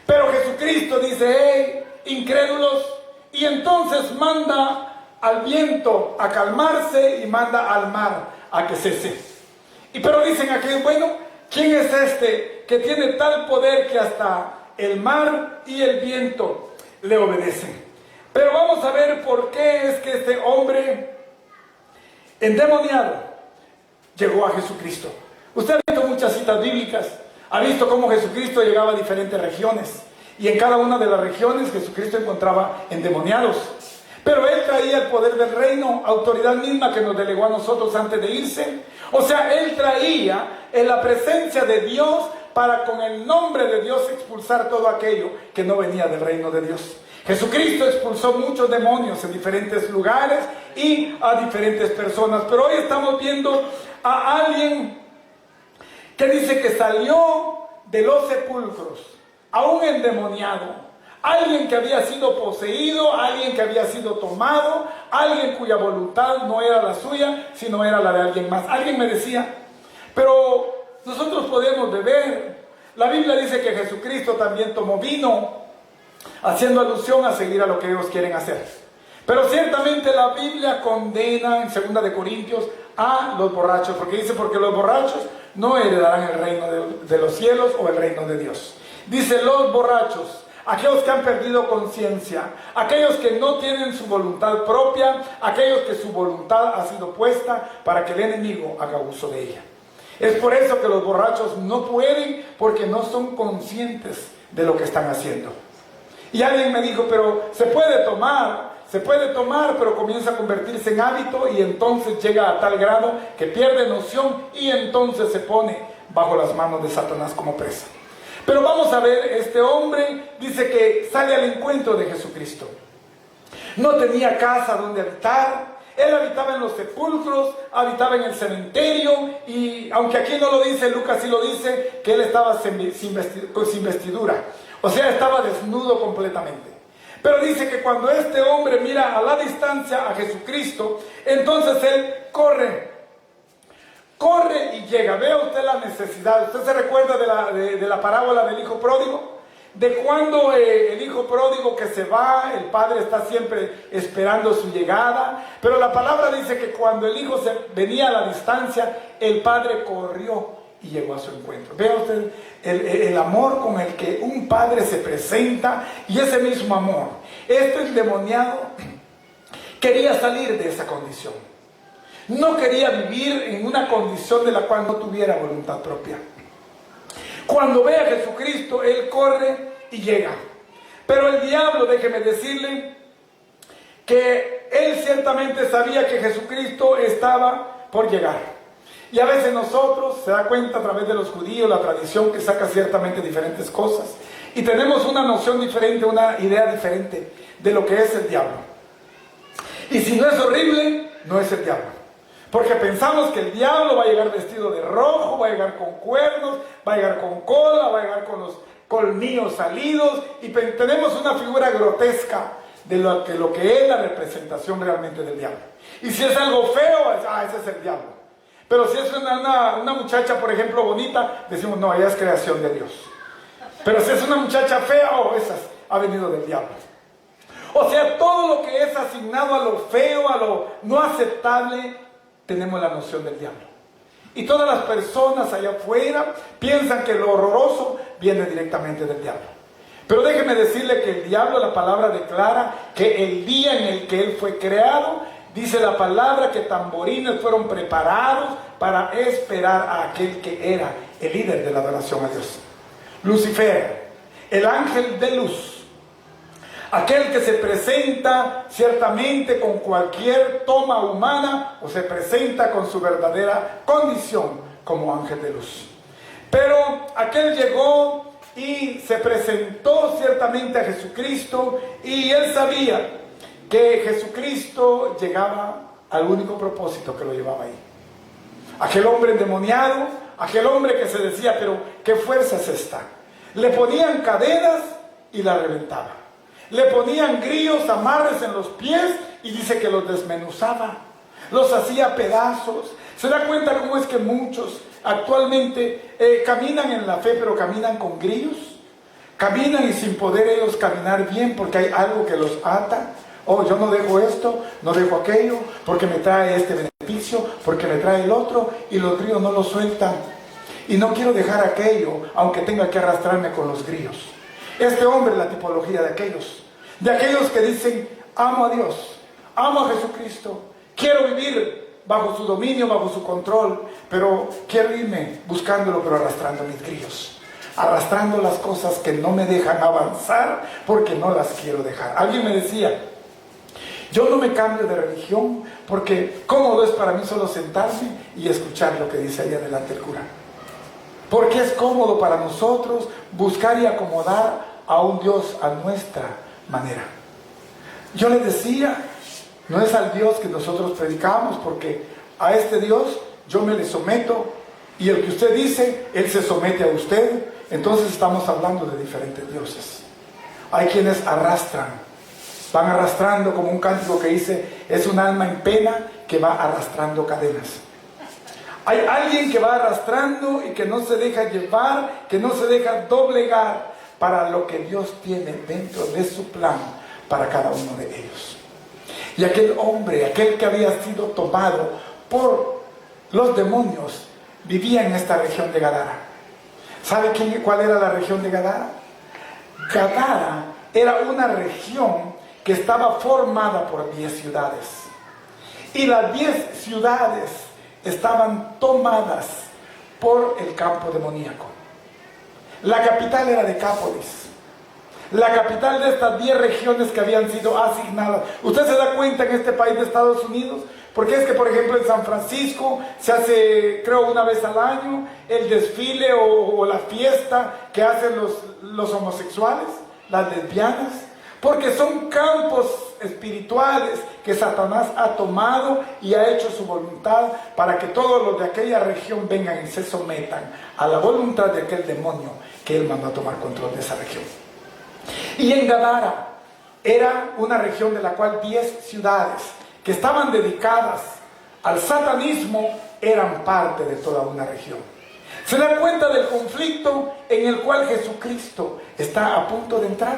Pero Jesucristo dice, hey, incrédulos, y entonces manda al viento a calmarse y manda al mar a que cese. Pero dicen aquí, bueno, ¿quién es este que tiene tal poder que hasta el mar y el viento le obedecen? Pero vamos a ver por qué es que este hombre endemoniado llegó a Jesucristo. Usted ha visto muchas citas bíblicas, ha visto cómo Jesucristo llegaba a diferentes regiones, y en cada una de las regiones Jesucristo encontraba endemoniados. Pero él traía el poder del reino, autoridad misma que nos delegó a nosotros antes de irse. O sea, él traía en la presencia de Dios para con el nombre de Dios expulsar todo aquello que no venía del reino de Dios. Jesucristo expulsó muchos demonios en diferentes lugares y a diferentes personas. Pero hoy estamos viendo a alguien que dice que salió de los sepulcros, a un endemoniado. Alguien que había sido poseído, alguien que había sido tomado, alguien cuya voluntad no era la suya, sino era la de alguien más. Alguien me decía, pero nosotros podemos beber. La Biblia dice que Jesucristo también tomó vino, haciendo alusión a seguir a lo que ellos quieren hacer. Pero ciertamente la Biblia condena en 2 de Corintios a los borrachos, porque dice, porque los borrachos no heredarán el reino de los cielos o el reino de Dios. Dice, los borrachos, aquellos que han perdido conciencia, aquellos que no tienen su voluntad propia, aquellos que su voluntad ha sido puesta para que el enemigo haga uso de ella. Es por eso que los borrachos no pueden, porque no son conscientes de lo que están haciendo. Y alguien me dijo, pero se puede tomar, pero comienza a convertirse en hábito y entonces llega a tal grado que pierde noción y entonces se pone bajo las manos de Satanás como presa. Pero vamos a ver, este hombre dice que sale al encuentro de Jesucristo. No tenía casa donde habitar. Él habitaba en los sepulcros, habitaba en el cementerio, y aunque aquí no lo dice, Lucas sí lo dice, que él estaba sin vestidura. O sea, estaba desnudo completamente. Pero dice que cuando este hombre mira a la distancia a Jesucristo, entonces él corre y llega. Vea usted la necesidad. ¿Usted se recuerda de la parábola del hijo pródigo? De cuando el hijo pródigo que se va, el padre está siempre esperando su llegada, pero la palabra dice que cuando el hijo venía a la distancia, el padre corrió y llegó a su encuentro. Vea usted el amor con el que un padre se presenta, y ese mismo amor, este endemoniado quería salir de esa condición. No quería vivir en una condición de la cual no tuviera voluntad propia. Cuando ve a Jesucristo, él corre y llega. Pero el diablo, déjeme decirle, que él ciertamente sabía que Jesucristo estaba por llegar. Y a veces nosotros, se da cuenta a través de los judíos, la tradición que saca ciertamente diferentes cosas, y tenemos una noción diferente, una idea diferente de lo que es el diablo. Y si no es horrible, no es el diablo. Porque pensamos que el diablo va a llegar vestido de rojo, va a llegar con cuernos, va a llegar con cola, va a llegar con los colmillos salidos, y tenemos una figura grotesca de lo que es la representación realmente del diablo. Y si es algo feo, ese es el diablo. Pero si es una muchacha, por ejemplo, bonita, decimos, no, ella es creación de Dios. Pero si es una muchacha fea, esa ha venido del diablo. O sea, todo lo que es asignado a lo feo, a lo no aceptable, tenemos la noción del diablo. Y todas las personas allá afuera piensan que lo horroroso viene directamente del diablo. Pero déjeme decirle que el diablo, la palabra declara que el día en el que él fue creado, dice la palabra que tamborines fueron preparados para esperar a aquel que era el líder de la adoración a Dios. Lucifer, el ángel de luz, aquel que se presenta ciertamente con cualquier toma humana, o se presenta con su verdadera condición como ángel de luz. Pero aquel llegó y se presentó ciertamente a Jesucristo, y él sabía que Jesucristo llegaba al único propósito que lo llevaba ahí. Aquel hombre endemoniado, aquel hombre que se decía, pero ¿qué fuerza es esta? Le ponían cadenas y la reventaba. Le ponían grillos, amarres en los pies, y dice que los desmenuzaba, los hacía pedazos. ¿Se da cuenta cómo es que muchos actualmente caminan en la fe, pero caminan con grillos? Caminan y sin poder ellos caminar bien porque hay algo que los ata. Yo no dejo esto, no dejo aquello, porque me trae este beneficio, porque me trae el otro, y los grillos no lo sueltan. Y no quiero dejar aquello, aunque tenga que arrastrarme con los grillos. Este hombre es la tipología de aquellos que dicen, amo a Dios, amo a Jesucristo, quiero vivir bajo su dominio, bajo su control, pero quiero irme buscándolo, pero arrastrando mis grillos, arrastrando las cosas que no me dejan avanzar, porque no las quiero dejar. Alguien me decía, yo no me cambio de religión, porque cómodo es para mí solo sentarme y escuchar lo que dice ahí adelante el cura. Porque es cómodo para nosotros buscar y acomodar a un Dios a nuestra manera. Yo les decía, no es al Dios que nosotros predicamos, porque a este Dios yo me le someto, y el que usted dice, Él se somete a usted. Entonces estamos hablando de diferentes dioses. Hay quienes van arrastrando, como un cántico que dice, es un alma en pena que va arrastrando cadenas. Hay alguien que va arrastrando y que no se deja llevar, que no se deja doblegar para lo que Dios tiene dentro de su plan para cada uno de ellos. Y aquel hombre, aquel que había sido tomado por los demonios, vivía en esta región de Gadara. ¿Sabe cuál era la región de Gadara? Gadara era una región que estaba formada por 10 ciudades. Y las 10 ciudades estaban tomadas por el campo demoníaco. La capital era Decápolis, la capital de estas 10 regiones que habían sido asignadas. Usted se da cuenta en este país de Estados Unidos, porque es que, por ejemplo, en San Francisco se hace, creo, una vez al año el desfile o la fiesta que hacen los homosexuales, las lesbianas, porque son campos espirituales que Satanás ha tomado y ha hecho su voluntad para que todos los de aquella región vengan y se sometan a la voluntad de aquel demonio que él mandó a tomar control de esa región. Y en Gadara era una región de la cual 10 ciudades que estaban dedicadas al satanismo eran parte de toda una región. Se da cuenta del conflicto en el cual Jesucristo está a punto de entrar.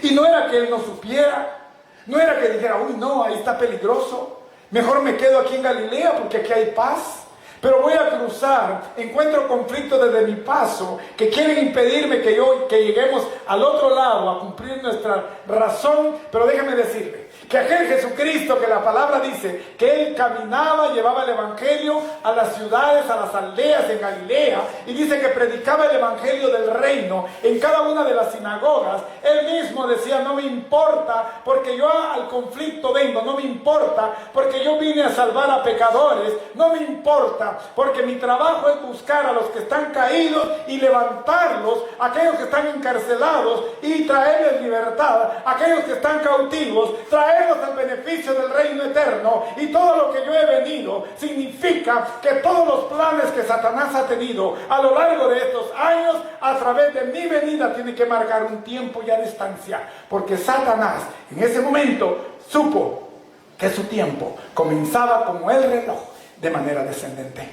Y no era que él no supiera, no era que dijera, uy no, ahí está peligroso, mejor me quedo aquí en Galilea porque aquí hay paz. Pero voy a cruzar, encuentro conflicto desde mi paso que quieren impedirme que lleguemos al otro lado a cumplir nuestra razón. Pero déjeme decirle que aquel Jesucristo que la palabra dice que él caminaba, llevaba el evangelio a las ciudades, a las aldeas en Galilea, y dice que predicaba el evangelio del reino en cada una de las sinagogas. Él mismo decía, no me importa porque yo al conflicto vengo, no me importa porque yo vine a salvar a pecadores, no me importa porque mi trabajo es buscar a los que están caídos y levantarlos, aquellos que están encarcelados y traerles libertad, aquellos que están cautivos, traerlos al beneficio del reino eterno. Y todo lo que yo he venido significa que todos los planes que Satanás ha tenido a lo largo de estos años, a través de mi venida, tiene que marcar un tiempo y a distancia, porque Satanás en ese momento supo que su tiempo comenzaba como el reloj, de manera descendente.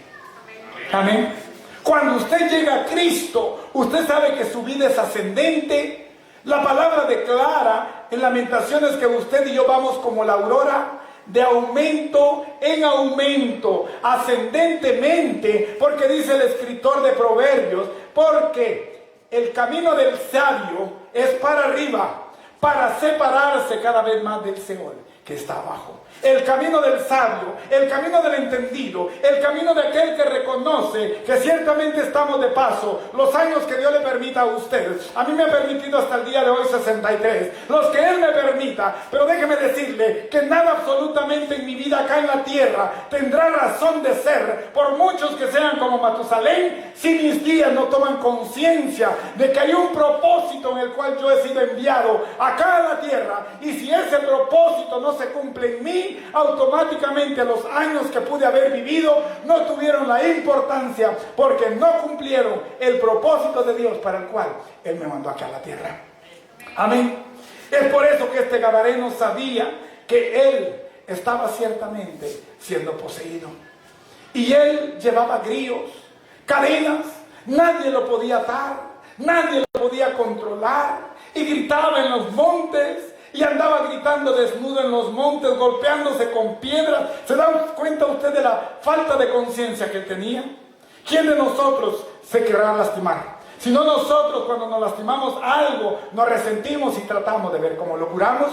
Amén. Cuando usted llega a Cristo, usted sabe que su vida es ascendente. La palabra declara en Lamentaciones que usted y yo vamos como la aurora, de aumento en aumento, ascendentemente, porque dice el escritor de Proverbios, porque el camino del sabio es para arriba, para separarse cada vez más del Seol que está abajo. El camino del sabio, el camino del entendido, el camino de aquel que reconoce que ciertamente estamos de paso, los años que Dios le permita a usted. A mí me ha permitido hasta el día de hoy 63, los que Él me permita, pero déjeme decirle que nada absolutamente en mi vida acá en la tierra tendrá razón de ser, por muchos que sean como Matusalén, si mis días no toman conciencia de que hay un propósito en el cual yo he sido enviado acá a la tierra, y si ese propósito no se cumple en mí, automáticamente los años que pude haber vivido no tuvieron la importancia, porque no cumplieron el propósito de Dios para el cual Él me mandó aquí a la tierra. Amén. Es por eso que este gadareno sabía que él estaba ciertamente siendo poseído, y él llevaba grillos, cadenas, nadie lo podía atar, nadie lo podía controlar, y gritaba en los montes y andaba gritando desnudo en los montes, golpeándose con piedras. ¿Se da cuenta usted de la falta de conciencia que tenía? ¿Quién de nosotros se querrá lastimar? Si no nosotros, cuando nos lastimamos algo, nos resentimos y tratamos de ver cómo lo curamos.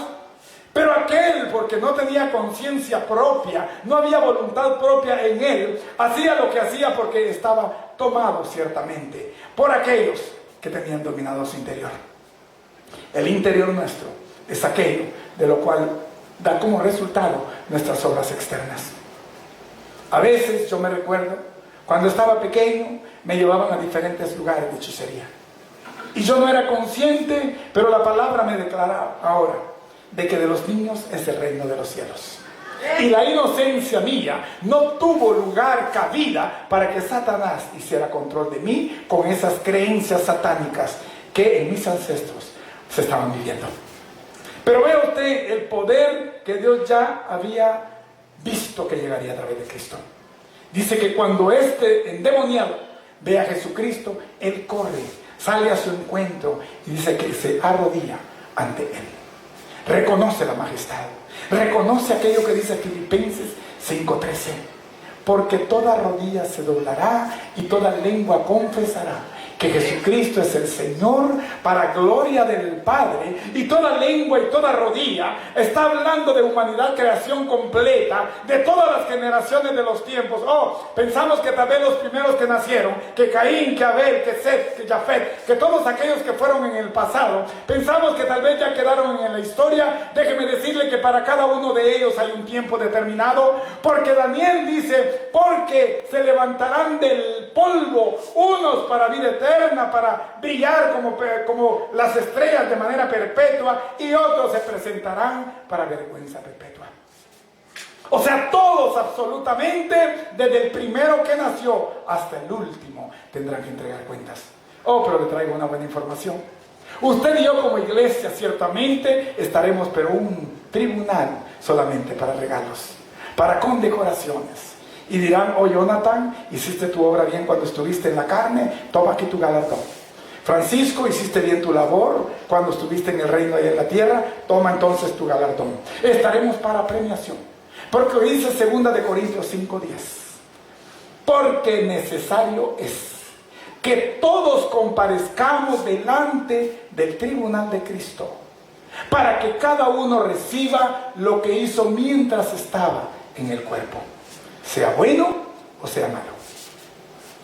Pero aquel, porque no tenía conciencia propia, no había voluntad propia en él, hacía lo que hacía porque estaba tomado ciertamente por aquellos que tenían dominado su interior. El interior nuestro es aquello de lo cual da como resultado nuestras obras externas. A veces yo me recuerdo, cuando estaba pequeño, me llevaban a diferentes lugares de hechicería. Y yo no era consciente, pero la palabra me declara ahora de que de los niños es el reino de los cielos. Y la inocencia mía no tuvo lugar, cabida, para que Satanás hiciera control de mí con esas creencias satánicas que en mis ancestros se estaban viviendo. Pero vea usted el poder que Dios ya había visto que llegaría a través de Cristo. Dice que cuando este endemoniado ve a Jesucristo, él corre, sale a su encuentro y dice que se arrodilla ante él. Reconoce la majestad, reconoce aquello que dice Filipenses 5:13. Porque toda rodilla se doblará y toda lengua confesará que Jesucristo es el Señor para gloria del Padre, y toda lengua y toda rodilla está hablando de humanidad, creación completa, de todas las generaciones de los tiempos. Pensamos que tal vez los primeros que nacieron, que Caín, que Abel, que Set, que Jafet, que todos aquellos que fueron en el pasado, pensamos que tal vez ya quedaron en la historia. Déjeme decirle que para cada uno de ellos hay un tiempo determinado, porque Daniel dice, porque se levantarán del polvo unos para vida eterna, para brillar como las estrellas de manera perpetua, y otros se presentarán para vergüenza perpetua. O sea, todos absolutamente, desde el primero que nació hasta el último, tendrán que entregar cuentas. Pero le traigo una buena información. Usted y yo como iglesia ciertamente estaremos, pero un tribunal solamente para regalos, para condecoraciones. Y dirán, Jonathan, hiciste tu obra bien cuando estuviste en la carne, toma aquí tu galardón. Francisco, hiciste bien tu labor cuando estuviste en el reino y en la tierra, toma entonces tu galardón. Estaremos para premiación. Porque dice 2 de Corintios 5:10, porque necesario es que todos comparezcamos delante del tribunal de Cristo, para que cada uno reciba lo que hizo mientras estaba en el cuerpo, sea bueno o sea malo.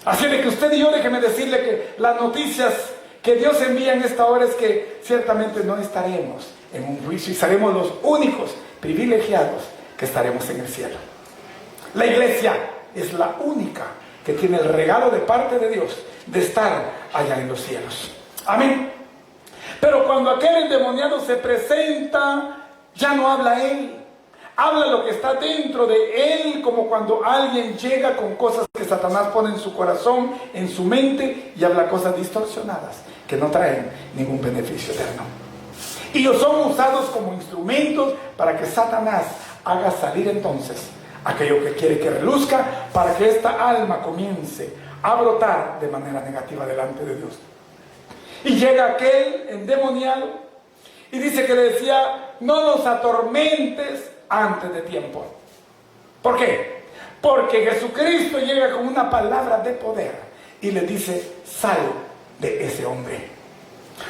Así de que usted y yo, déjeme decirle que las noticias que Dios envía en esta hora es que ciertamente no estaremos en un juicio y seremos los únicos privilegiados que estaremos en el cielo. La iglesia es la única que tiene el regalo de parte de Dios de estar allá en los cielos. Amén. Pero cuando aquel endemoniado se presenta, ya no habla él. Habla lo que está dentro de él, como cuando alguien llega con cosas que Satanás pone en su corazón, en su mente, y habla cosas distorsionadas que no traen ningún beneficio eterno. Y ellos son usados como instrumentos para que Satanás haga salir entonces aquello que quiere que reluzca, para que esta alma comience a brotar de manera negativa delante de Dios. Y llega aquel endemoniado y dice que le decía, no los atormentes antes de tiempo. ¿Por qué? Porque Jesucristo llega con una palabra de poder y le dice, sal de ese hombre.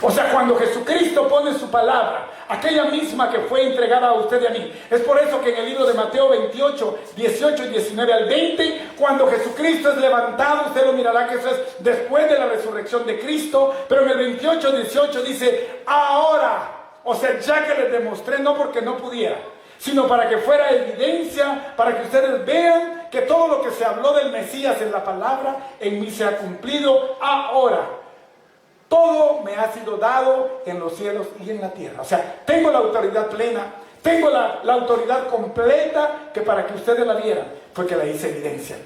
O sea, cuando Jesucristo pone su palabra, aquella misma que fue entregada a usted y a mí. Es por eso que en el libro de Mateo 28, 18 y 19 al 20, cuando Jesucristo es levantado, usted lo mirará que eso es después de la resurrección de Cristo, pero en el 28, 18 dice, ahora, o sea, ya que les demostré, no porque no pudiera, sino para que fuera evidencia, para que ustedes vean que todo lo que se habló del Mesías en la palabra, en mí se ha cumplido ahora. Todo me ha sido dado en los cielos y en la tierra. O sea, tengo la autoridad plena, tengo la autoridad completa, que para que ustedes la vieran fue que la hice evidencia.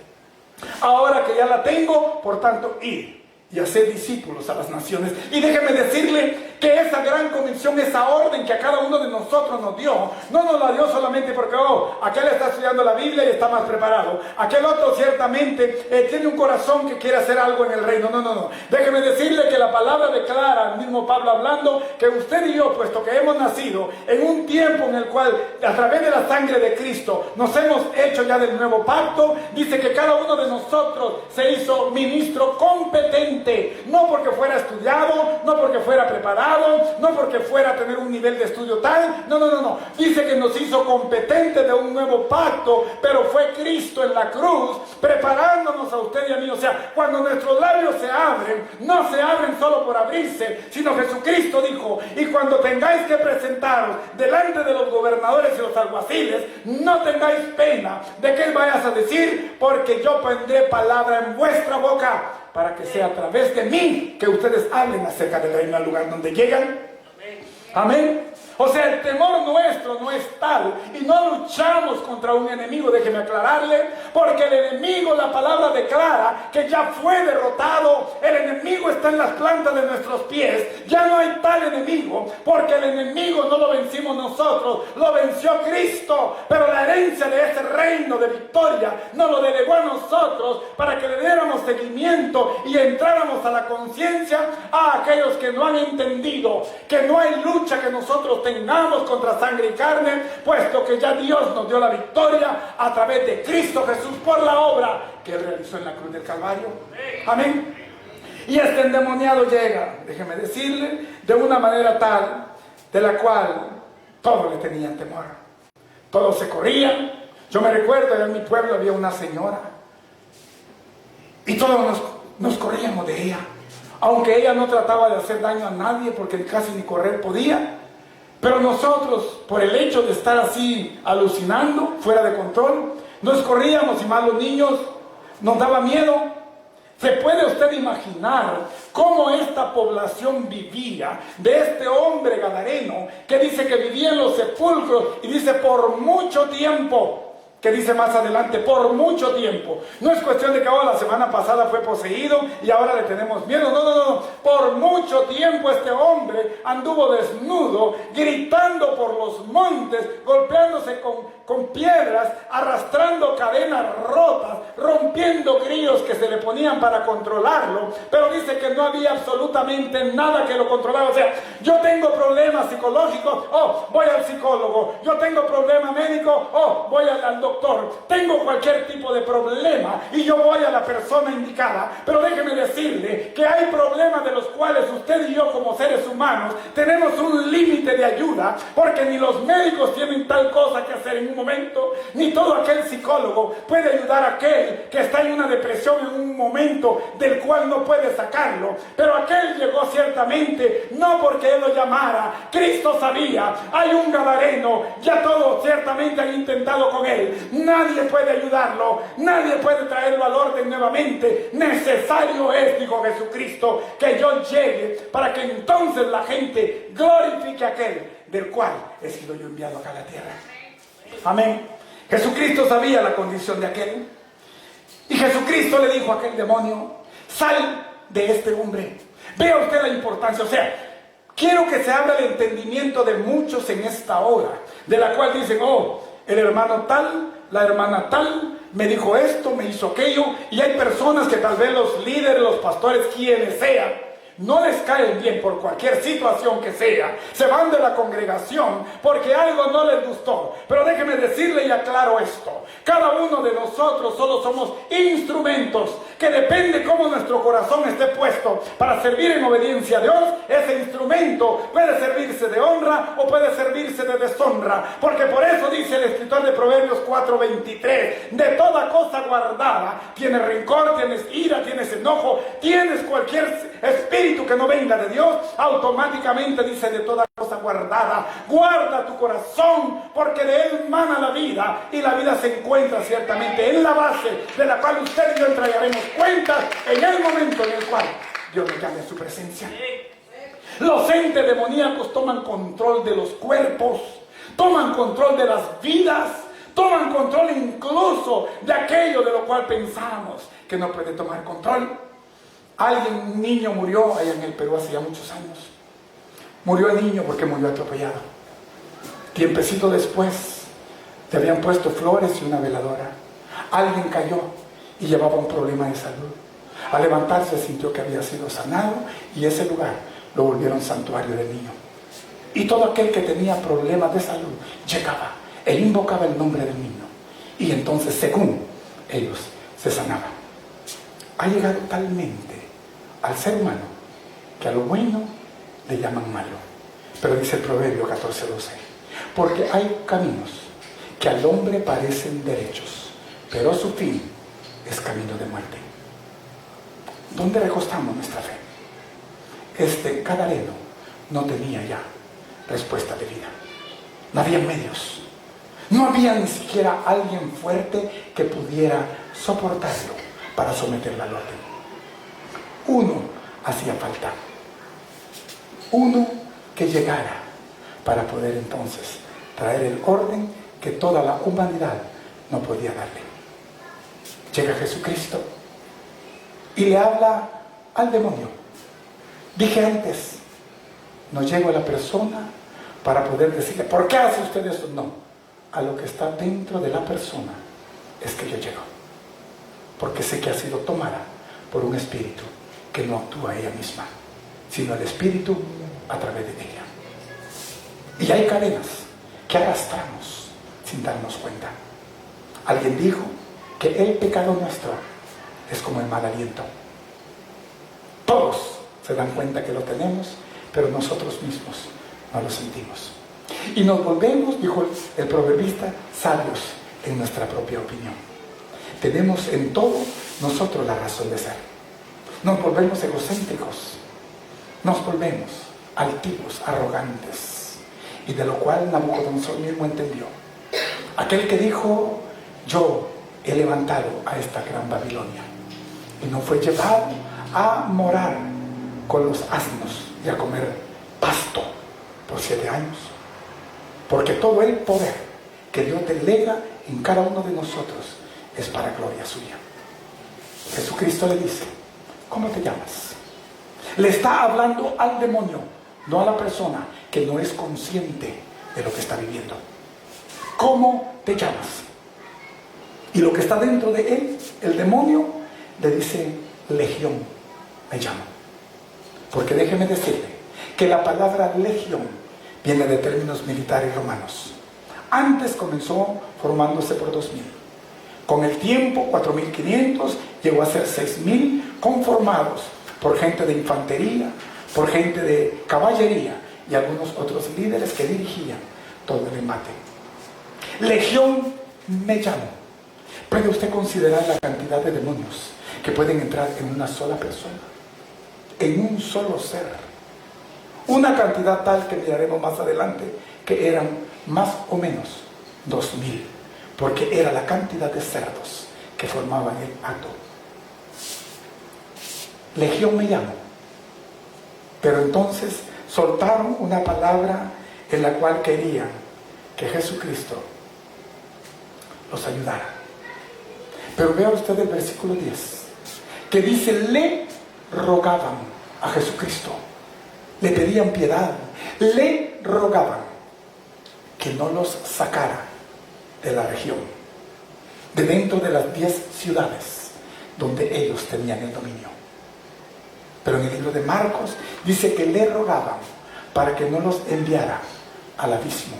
Ahora que ya la tengo, por tanto, id y hacer discípulos a las naciones. Y déjeme decirle que esa gran comisión, esa orden que a cada uno de nosotros nos dio, no nos la dio solamente porque, aquel está estudiando la Biblia y está más preparado. Aquel otro ciertamente tiene un corazón que quiere hacer algo en el reino. No. Déjeme decirle que la palabra declara, el mismo Pablo hablando, que usted y yo, puesto que hemos nacido en un tiempo en el cual, a través de la sangre de Cristo, nos hemos hecho ya del nuevo pacto, dice que cada uno de nosotros se hizo ministro competente. No porque fuera estudiado, no porque fuera preparado, no porque fuera a tener un nivel de estudio tal, no. Dice que nos hizo competentes de un nuevo pacto, pero fue Cristo en la cruz preparándonos a usted y a mí. O sea, cuando nuestros labios se abren, no se abren solo por abrirse, sino Jesucristo dijo, y cuando tengáis que presentaros delante de los gobernadores y los alguaciles, no tengáis pena de que vayas a decir, porque yo pondré palabra en vuestra boca, para que sea a través de mí que ustedes hablen acerca del reino al lugar donde llegan. Amén. O sea, el temor nuestro no es tal, y no luchamos contra un enemigo, déjeme aclararle, porque el enemigo, la palabra declara que ya fue derrotado. El enemigo está en las plantas de nuestros pies, ya no hay tal enemigo, porque el enemigo no lo vencimos nosotros, lo venció Cristo, pero la herencia de ese reino de victoria nos lo delegó a nosotros para que le diéramos seguimiento y entráramos a la conciencia a aquellos que no han entendido que no hay lucha que nosotros tengamos contra sangre y carne, puesto que ya Dios nos dio la victoria a través de Cristo Jesús por la obra que Él realizó en la cruz del Calvario. Amén. Y este endemoniado llega, déjeme decirle, de una manera tal, de la cual todos le tenían temor. Todos se corrían. Yo me recuerdo, en mi pueblo había una señora, y todos nos corríamos de ella. Aunque ella no trataba de hacer daño a nadie, porque casi ni correr podía. Pero nosotros, por el hecho de estar así alucinando, fuera de control, nos corríamos, y más los niños, nos daba miedo. ¿Se puede usted imaginar cómo esta población vivía de este hombre gadareno que dice que vivía en los sepulcros y dice por mucho tiempo? Que dice más adelante, por mucho tiempo. No es cuestión de que la semana pasada fue poseído y ahora le tenemos miedo. No. Por mucho tiempo este hombre anduvo desnudo, gritando por los montes, golpeándose con piedras, arrastrando cadenas rotas, rompiendo grillos que se le ponían para controlarlo. Pero dice que no había absolutamente nada que lo controlara. O sea, yo tengo problemas psicológicos, voy al psicólogo. Yo tengo problema médico, voy al doctor. Tengo cualquier tipo de problema y yo voy a la persona indicada. Pero déjeme decirle que hay problemas de los cuales usted y yo como seres humanos tenemos un límite de ayuda, porque ni los médicos tienen tal cosa que hacer en un momento, ni todo aquel psicólogo puede ayudar a aquel que está en una depresión en un momento del cual no puede sacarlo. Pero aquel llegó ciertamente no porque él lo llamara. Cristo sabía, hay un gadareno, ya todos ciertamente han intentado con él. Nadie puede ayudarlo, nadie puede traerlo al orden nuevamente. Necesario es, dijo Jesucristo, que yo llegue para que entonces la gente glorifique a aquel del cual he sido yo enviado acá a la tierra. Amén. Jesucristo sabía la condición de aquel, y Jesucristo le dijo a aquel demonio: sal de este hombre. Vea usted la importancia. O sea, quiero que se abra el entendimiento de muchos en esta hora, de la cual dicen: el hermano tal, la hermana tal, me dijo esto, me hizo aquello. Y hay personas que tal vez los líderes, los pastores, quienes sean, no les caen bien por cualquier situación que sea. Se van de la congregación porque algo no les gustó. Pero déjeme decirle y aclaro esto: cada uno de nosotros solo somos instrumentos, que depende cómo nuestro corazón esté puesto para servir en obediencia a Dios. Ese instrumento puede servirse de honra o puede servirse de deshonra, porque por eso dice el escritor de Proverbios 4:23: de toda cosa guardada tienes rencor, tienes ira, tienes enojo, tienes cualquier espíritu que no venga de Dios. Automáticamente dice: de toda cosa guardada, guarda tu corazón, porque de él mana la vida, y la vida se encuentra ciertamente en la base de la cual usted y yo entregaremos cuentas en el momento en el cual Dios nos llame a su presencia. Los entes demoníacos toman control de los cuerpos, toman control de las vidas, toman control incluso de aquello de lo cual pensamos que no puede tomar control. Un niño murió allá en el Perú hace ya muchos años. Murió el niño porque murió atropellado. Tiempecito después le habían puesto flores y una veladora. Alguien cayó y llevaba un problema de salud. Al levantarse sintió que había sido sanado, y ese lugar lo volvieron santuario del niño. Y todo aquel que tenía problemas de salud llegaba e invocaba el nombre del niño, y entonces, según ellos, se sanaba. Ha llegado talmente al ser humano que a lo bueno le llaman malo. Pero dice el Proverbio 14:12: porque hay caminos que al hombre parecen derechos, pero su fin es camino de muerte. ¿Dónde recostamos nuestra fe? Este gadareno no tenía ya respuesta de vida. No había medios. No había ni siquiera alguien fuerte que pudiera soportarlo para someterlo al orden. Uno hacía falta. Uno que llegara para poder entonces traer el orden que toda la humanidad no podía darle. Llega Jesucristo y le habla al demonio. Dije antes, no llego a la persona para poder decirle: ¿por qué hace usted eso? No, a lo que está dentro de la persona es que yo llego, porque sé que ha sido tomada por un espíritu que no actúa ella misma, sino el espíritu a través de ella. Y hay cadenas que arrastramos sin darnos cuenta. Alguien dijo que el pecado nuestro es como el mal aliento. Todos se dan cuenta que lo tenemos, pero nosotros mismos no lo sentimos. Y nos volvemos, dijo el proverbista, sabios en nuestra propia opinión. Tenemos en todo nosotros la razón de ser. Nos volvemos egocéntricos, nos volvemos altivos, arrogantes, y de lo cual Nabucodonosor mismo entendió. Aquel que dijo, yo he levantado a esta gran Babilonia, y no fue llevado a morar con los asnos y a comer pasto por 7 años, porque todo el poder que Dios delega en cada uno de nosotros es para gloria suya. Jesucristo le dice, ¿cómo te llamas? Le está hablando al demonio, no a la persona que no es consciente de lo que está viviendo. ¿Cómo te llamas? Y lo que está dentro de él, el demonio, le dice, Legión me llamo. Porque déjeme decirle que la palabra legión viene de términos militares romanos. Antes comenzó formándose por 2000. Con el tiempo, 4500, llegó a ser 6000, conformados por gente de infantería, por gente de caballería y algunos otros líderes que dirigían todo el embate. Legión me llamo. ¿Puede usted considerar la cantidad de demonios que pueden entrar en una sola persona? En un solo ser. Una cantidad tal que miraremos más adelante, que eran más o menos 2000, porque era la cantidad de cerdos que formaban el hato. Legión me llamo. Pero entonces soltaron una palabra en la cual querían que Jesucristo los ayudara. Pero vea usted el versículo 10, que dice, le rogaban a Jesucristo, le pedían piedad, le rogaban que no los sacara de la región, de dentro de las 10 ciudades donde ellos tenían el dominio. Pero en el libro de Marcos dice que le rogaban para que no los enviara al abismo,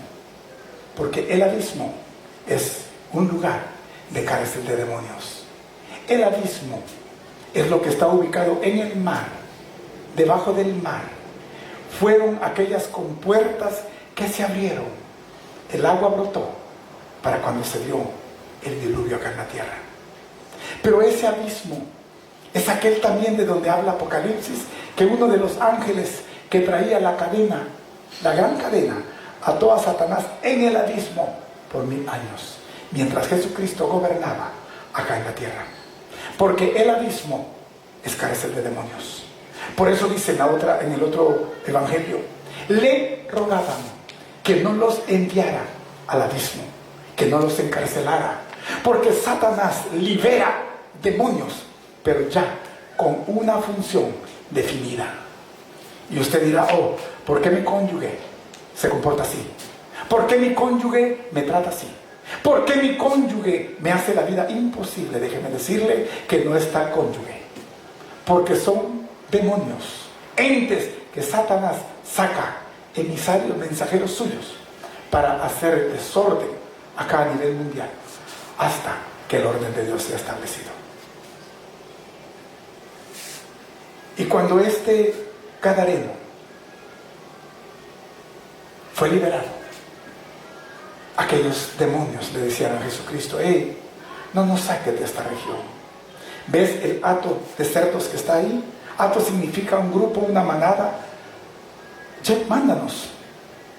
porque el abismo es un lugar de cárcel de demonios. El abismo es lo que está ubicado en el mar, debajo del mar. Fueron aquellas compuertas que se abrieron, el agua brotó para cuando se dio el diluvio acá en la tierra. Pero ese abismo es aquel también de donde habla Apocalipsis, que uno de los ángeles que traía la cadena, la gran cadena, ató a Satanás en el abismo por 1000 años, mientras Jesucristo gobernaba acá en la tierra. Porque el abismo es cárcel de demonios. Por eso dice en el otro evangelio, le rogaban que no los enviara al abismo, que no los encarcelara, porque Satanás libera demonios, pero ya con una función definida. Y usted dirá, oh, ¿por qué mi cónyuge se comporta así? ¿Por qué mi cónyuge me trata así? ¿Por qué mi cónyuge me hace la vida imposible? Déjeme decirle que no está el cónyuge, porque son demonios, entes que Satanás saca, emisarios, mensajeros suyos, para hacer desorden acá a nivel mundial, hasta que el orden de Dios sea establecido. Y cuando este gadareno fue liberado, aquellos demonios le decían a Jesucristo, hey, no nos saques de esta región. ¿Ves el hato de cerdos que está ahí? Hato significa un grupo, una manada. Mándanos,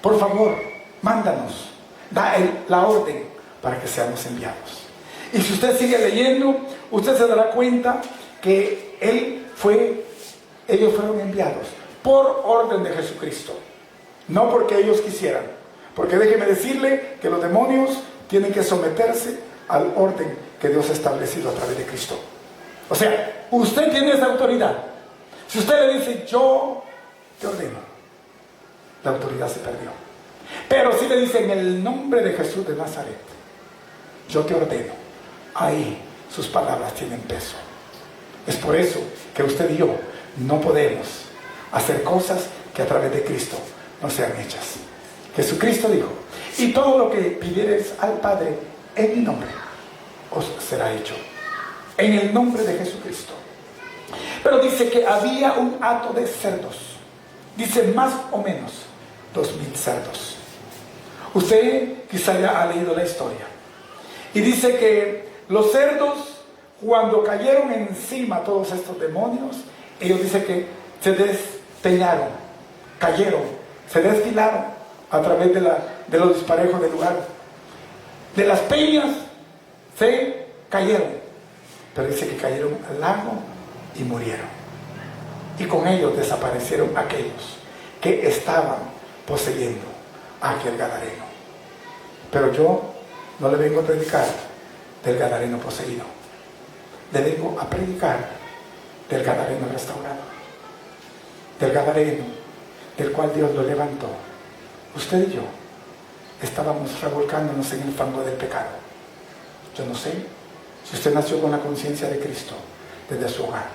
por favor, mándanos. Da la orden para que seamos enviados. Y si usted sigue leyendo, usted se dará cuenta que ellos fueron enviados por orden de Jesucristo, no porque ellos quisieran. Porque déjeme decirle que los demonios tienen que someterse al orden que Dios ha establecido a través de Cristo. O sea, usted tiene esa autoridad. Si usted le dice, yo te ordeno, la autoridad se perdió. Pero si le dice, en el nombre de Jesús de Nazaret, yo te ordeno, ahí sus palabras tienen peso. Es por eso que usted y yo no podemos hacer cosas que a través de Cristo no sean hechas. Jesucristo dijo, y todo lo que pidiereis al Padre en mi nombre os será hecho. En el nombre de Jesucristo. Pero dice que había un hato de cerdos. Dice más o menos 2000 cerdos. Usted quizá ya ha leído la historia. Y dice que los cerdos, cuando cayeron encima todos estos demonios, ellos dicen que se despeñaron, cayeron, se desfilaron a través de los disparejos del lugar. De las peñas se cayeron, pero dice que cayeron al lago y murieron. Y con ellos desaparecieron aquellos que estaban poseyendo a aquel gadareno. Pero yo no le vengo a predicar del gadareno poseído. Le vengo a predicar del gadareno restaurado, del gadareno del cual Dios lo levantó. Usted y yo estábamos revolcándonos en el fango del pecado. Yo no sé si usted nació con la conciencia de Cristo desde su hogar.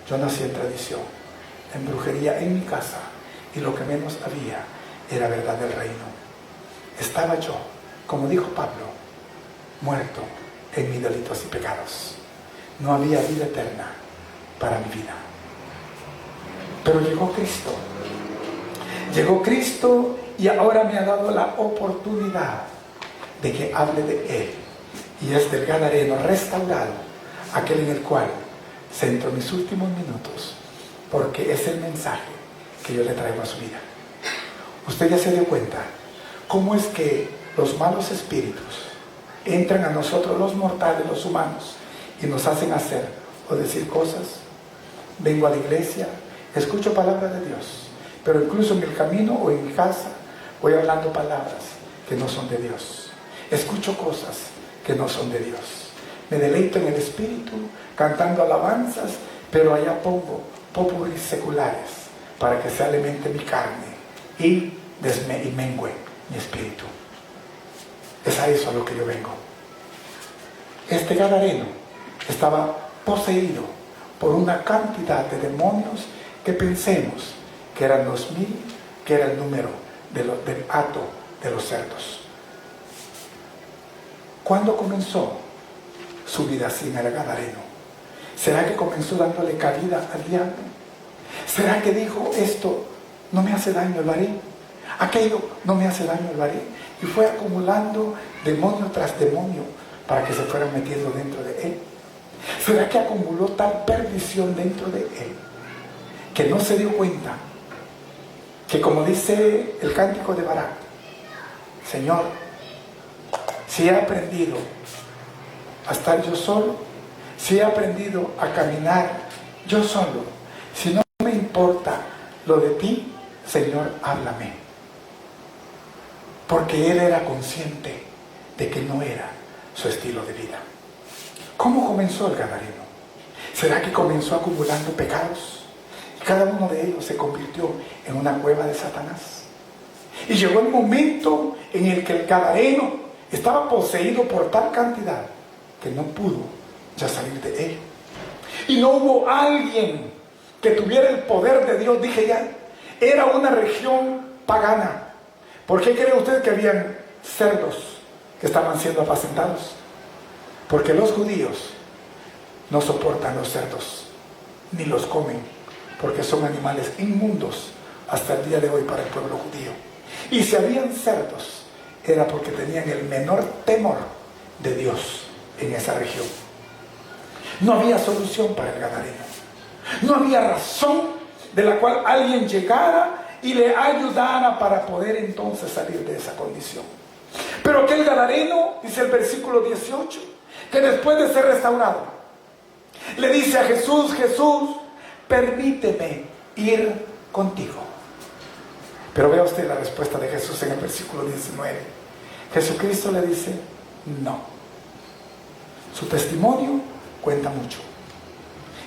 Yo nací en tradición, en brujería en mi casa, y lo que menos había era verdad del reino. Estaba yo, como dijo Pablo, muerto en mis delitos y pecados. No había vida eterna para mi vida. Pero llegó Cristo. Llegó Cristo y ahora me ha dado la oportunidad de que hable de Él. Y es del gadareno restaurado, aquel en el cual centro mis últimos minutos, porque es el mensaje que yo le traigo a su vida. Usted ya se dio cuenta cómo es que los malos espíritus entran a nosotros los mortales, los humanos, y nos hacen hacer o decir cosas. Vengo a la iglesia, escucho palabras de Dios, pero incluso en el camino o en mi casa voy hablando palabras que no son de Dios. Escucho cosas que no son de Dios. Me deleito en el espíritu, cantando alabanzas, pero allá pongo popurris seculares para que se alimente mi carne y mengüe mi espíritu. Es a eso a lo que yo vengo. Este gadareno estaba poseído por una cantidad de demonios que pensemos que eran 2000, que era el número del hato de los cerdos. ¿Cuándo comenzó su vida sin el gadareno? ¿Será que comenzó dándole cabida al diablo? ¿Será que dijo, esto no me hace daño, lo haré? Aquello no me hace daño, lo haré. Y fue acumulando demonio tras demonio para que se fueran metiendo dentro de él. ¿Será que acumuló tal perdición dentro de él que no se dio cuenta que, como dice el cántico de Barak, Señor, si he aprendido a estar yo solo, si he aprendido a caminar yo solo, si no me importa lo de ti, Señor, háblame? Porque él era consciente de que no era su estilo de vida. ¿Cómo comenzó el gadareno? ¿Será que comenzó acumulando pecados? Y cada uno de ellos se convirtió en una cueva de Satanás. Y llegó el momento en el que el gadareno estaba poseído por tal cantidad que no pudo ya salir de él. Y no hubo alguien que tuviera el poder de Dios. Dije ya, era una región pagana. ¿Por qué cree usted que habían cerdos que estaban siendo apacentados? Porque los judíos no soportan los cerdos, ni los comen, porque son animales inmundos hasta el día de hoy para el pueblo judío. Y si habían cerdos, era porque tenían el menor temor de Dios en esa región. No había solución para el gadareno. No había razón de la cual alguien llegara y le ayudara para poder entonces salir de esa condición. Pero aquel gadareno, dice el versículo 18, que después de ser restaurado, le dice a Jesús, Jesús, permíteme ir contigo. Pero vea usted la respuesta de Jesús en el versículo 19. Jesucristo le dice, no. Su testimonio cuenta mucho.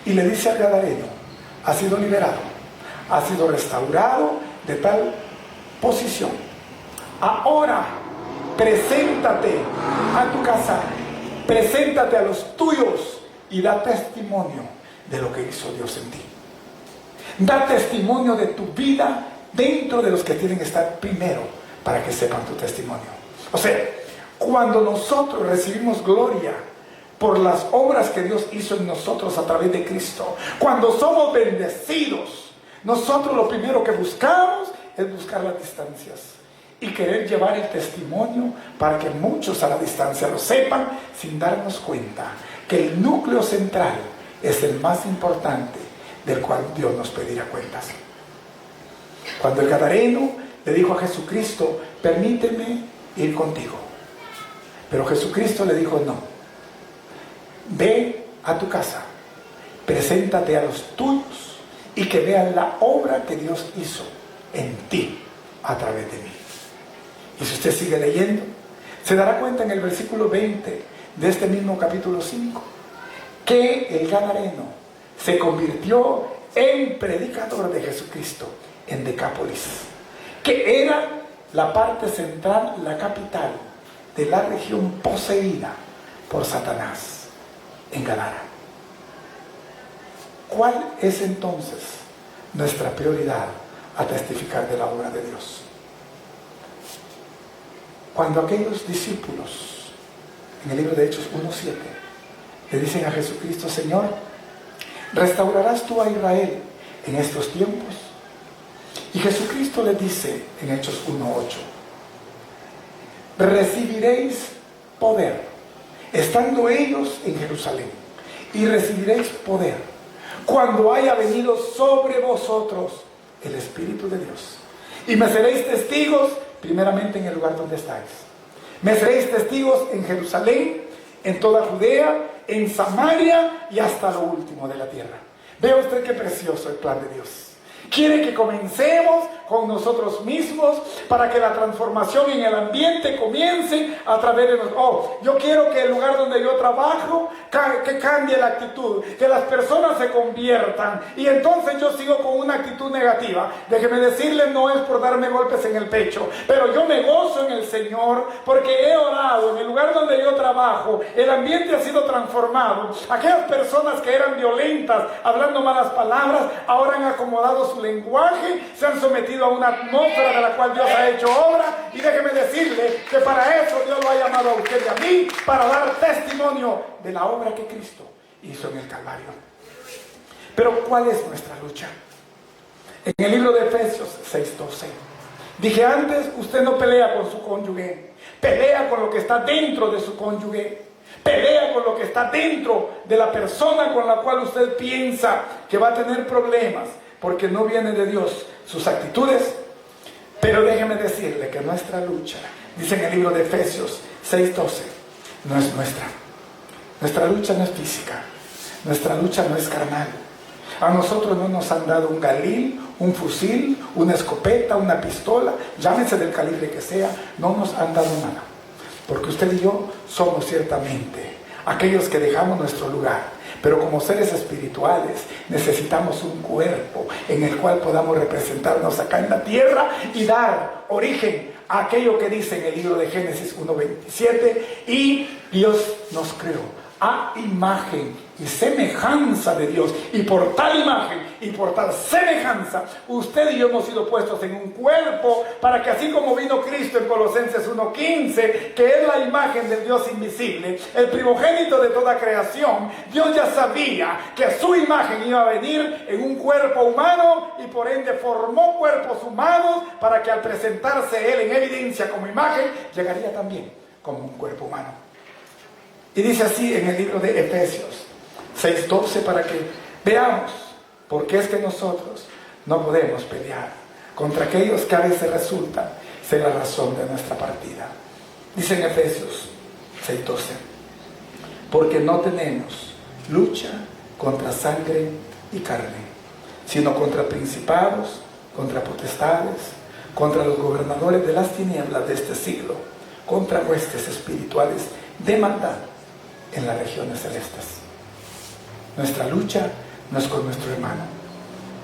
Y le dice al gadareno, ha sido liberado, ha sido restaurado de tal posición. Ahora, preséntate a tu casa, preséntate a los tuyos y da testimonio de lo que hizo Dios en ti. Da testimonio de tu vida dentro de los que tienen que estar primero para que sepan tu testimonio. O sea, cuando nosotros recibimos gloria por las obras que Dios hizo en nosotros a través de Cristo. Cuando somos bendecidos, nosotros lo primero que buscamos es buscar las distancias y querer llevar el testimonio para que muchos a la distancia lo sepan, sin darnos cuenta que el núcleo central es el más importante, del cual Dios nos pedirá cuentas. Cuando el gadareno le dijo a Jesucristo: permíteme ir contigo, pero Jesucristo le dijo: no, ve a tu casa, preséntate a los tuyos y que vean la obra que Dios hizo en ti a través de mí. Y si usted sigue leyendo, se dará cuenta en el versículo 20 de este mismo capítulo 5 que el gadareno se convirtió en predicador de Jesucristo en Decápolis, que era la parte central, la capital de la región poseída por Satanás, en Gadara. ¿Cuál es entonces nuestra prioridad a testificar de la obra de Dios? Cuando aquellos discípulos, en el libro de Hechos 1:7, le dicen a Jesucristo: Señor, ¿restaurarás tú a Israel en estos tiempos? Y Jesucristo les dice en Hechos 1:8: recibiréis poder, estando ellos en Jerusalén, y recibiréis poder cuando haya venido sobre vosotros el Espíritu de Dios, y me seréis testigos primeramente en el lugar donde estáis. Me seréis testigos en Jerusalén, en toda Judea, en Samaria y hasta lo último de la tierra. Vea usted qué precioso el plan de Dios. Quiere que comencemos con nosotros mismos para que la transformación en el ambiente comience a través de nosotros. Oh, yo quiero que el lugar donde yo trabajo, que cambie la actitud, que las personas se conviertan, y entonces yo sigo con una actitud negativa. Déjeme decirle, no es por darme golpes en el pecho, pero yo me gozo en el Señor porque he orado en el lugar donde yo trabajo, el ambiente ha sido transformado. Aquellas personas que eran violentas, hablando malas palabras, ahora han acomodado su lenguaje, se han sometido a una atmósfera de la cual Dios ha hecho obra, y déjeme decirle que para eso Dios lo ha llamado a usted y a mí, para dar testimonio de la obra que Cristo hizo en el Calvario. Pero ¿cuál es nuestra lucha? En el libro de Efesios 6:12 dije antes, usted no pelea con su cónyuge, pelea con lo que está dentro de su cónyuge, pelea con lo que está dentro de la persona con la cual usted piensa que va a tener problemas, porque no viene de Dios sus actitudes. Pero déjeme decirle que nuestra lucha, dice en el libro de Efesios 6:12, no es nuestra. Nuestra lucha no es física, nuestra lucha no es carnal. A nosotros no nos han dado un galil, un fusil, una escopeta, una pistola, llámense del calibre que sea, no nos han dado nada. Porque usted y yo somos ciertamente aquellos que dejamos nuestro lugar, pero como seres espirituales necesitamos un cuerpo en el cual podamos representarnos acá en la tierra y dar origen a aquello que dice en el libro de Génesis 1:27, y Dios nos creó a imagen y semejanza de Dios, y por tal imagen y por tal semejanza usted y yo hemos sido puestos en un cuerpo, para que así como vino Cristo en Colosenses 1:15, que es la imagen del Dios invisible, el primogénito de toda creación, Dios ya sabía que su imagen iba a venir en un cuerpo humano, y por ende formó cuerpos humanos para que al presentarse Él en evidencia como imagen, llegaría también como un cuerpo humano. Y dice así en el libro de Efesios 6:12, para que veamos por qué es que nosotros no podemos pelear contra aquellos que a veces resultan ser la razón de nuestra partida. Dice en Efesios 6:12, porque no tenemos lucha contra sangre y carne, sino contra principados, contra potestades, contra los gobernadores de las tinieblas de este siglo, contra huestes espirituales de maldad en las regiones celestes. Nuestra lucha no es con nuestro hermano,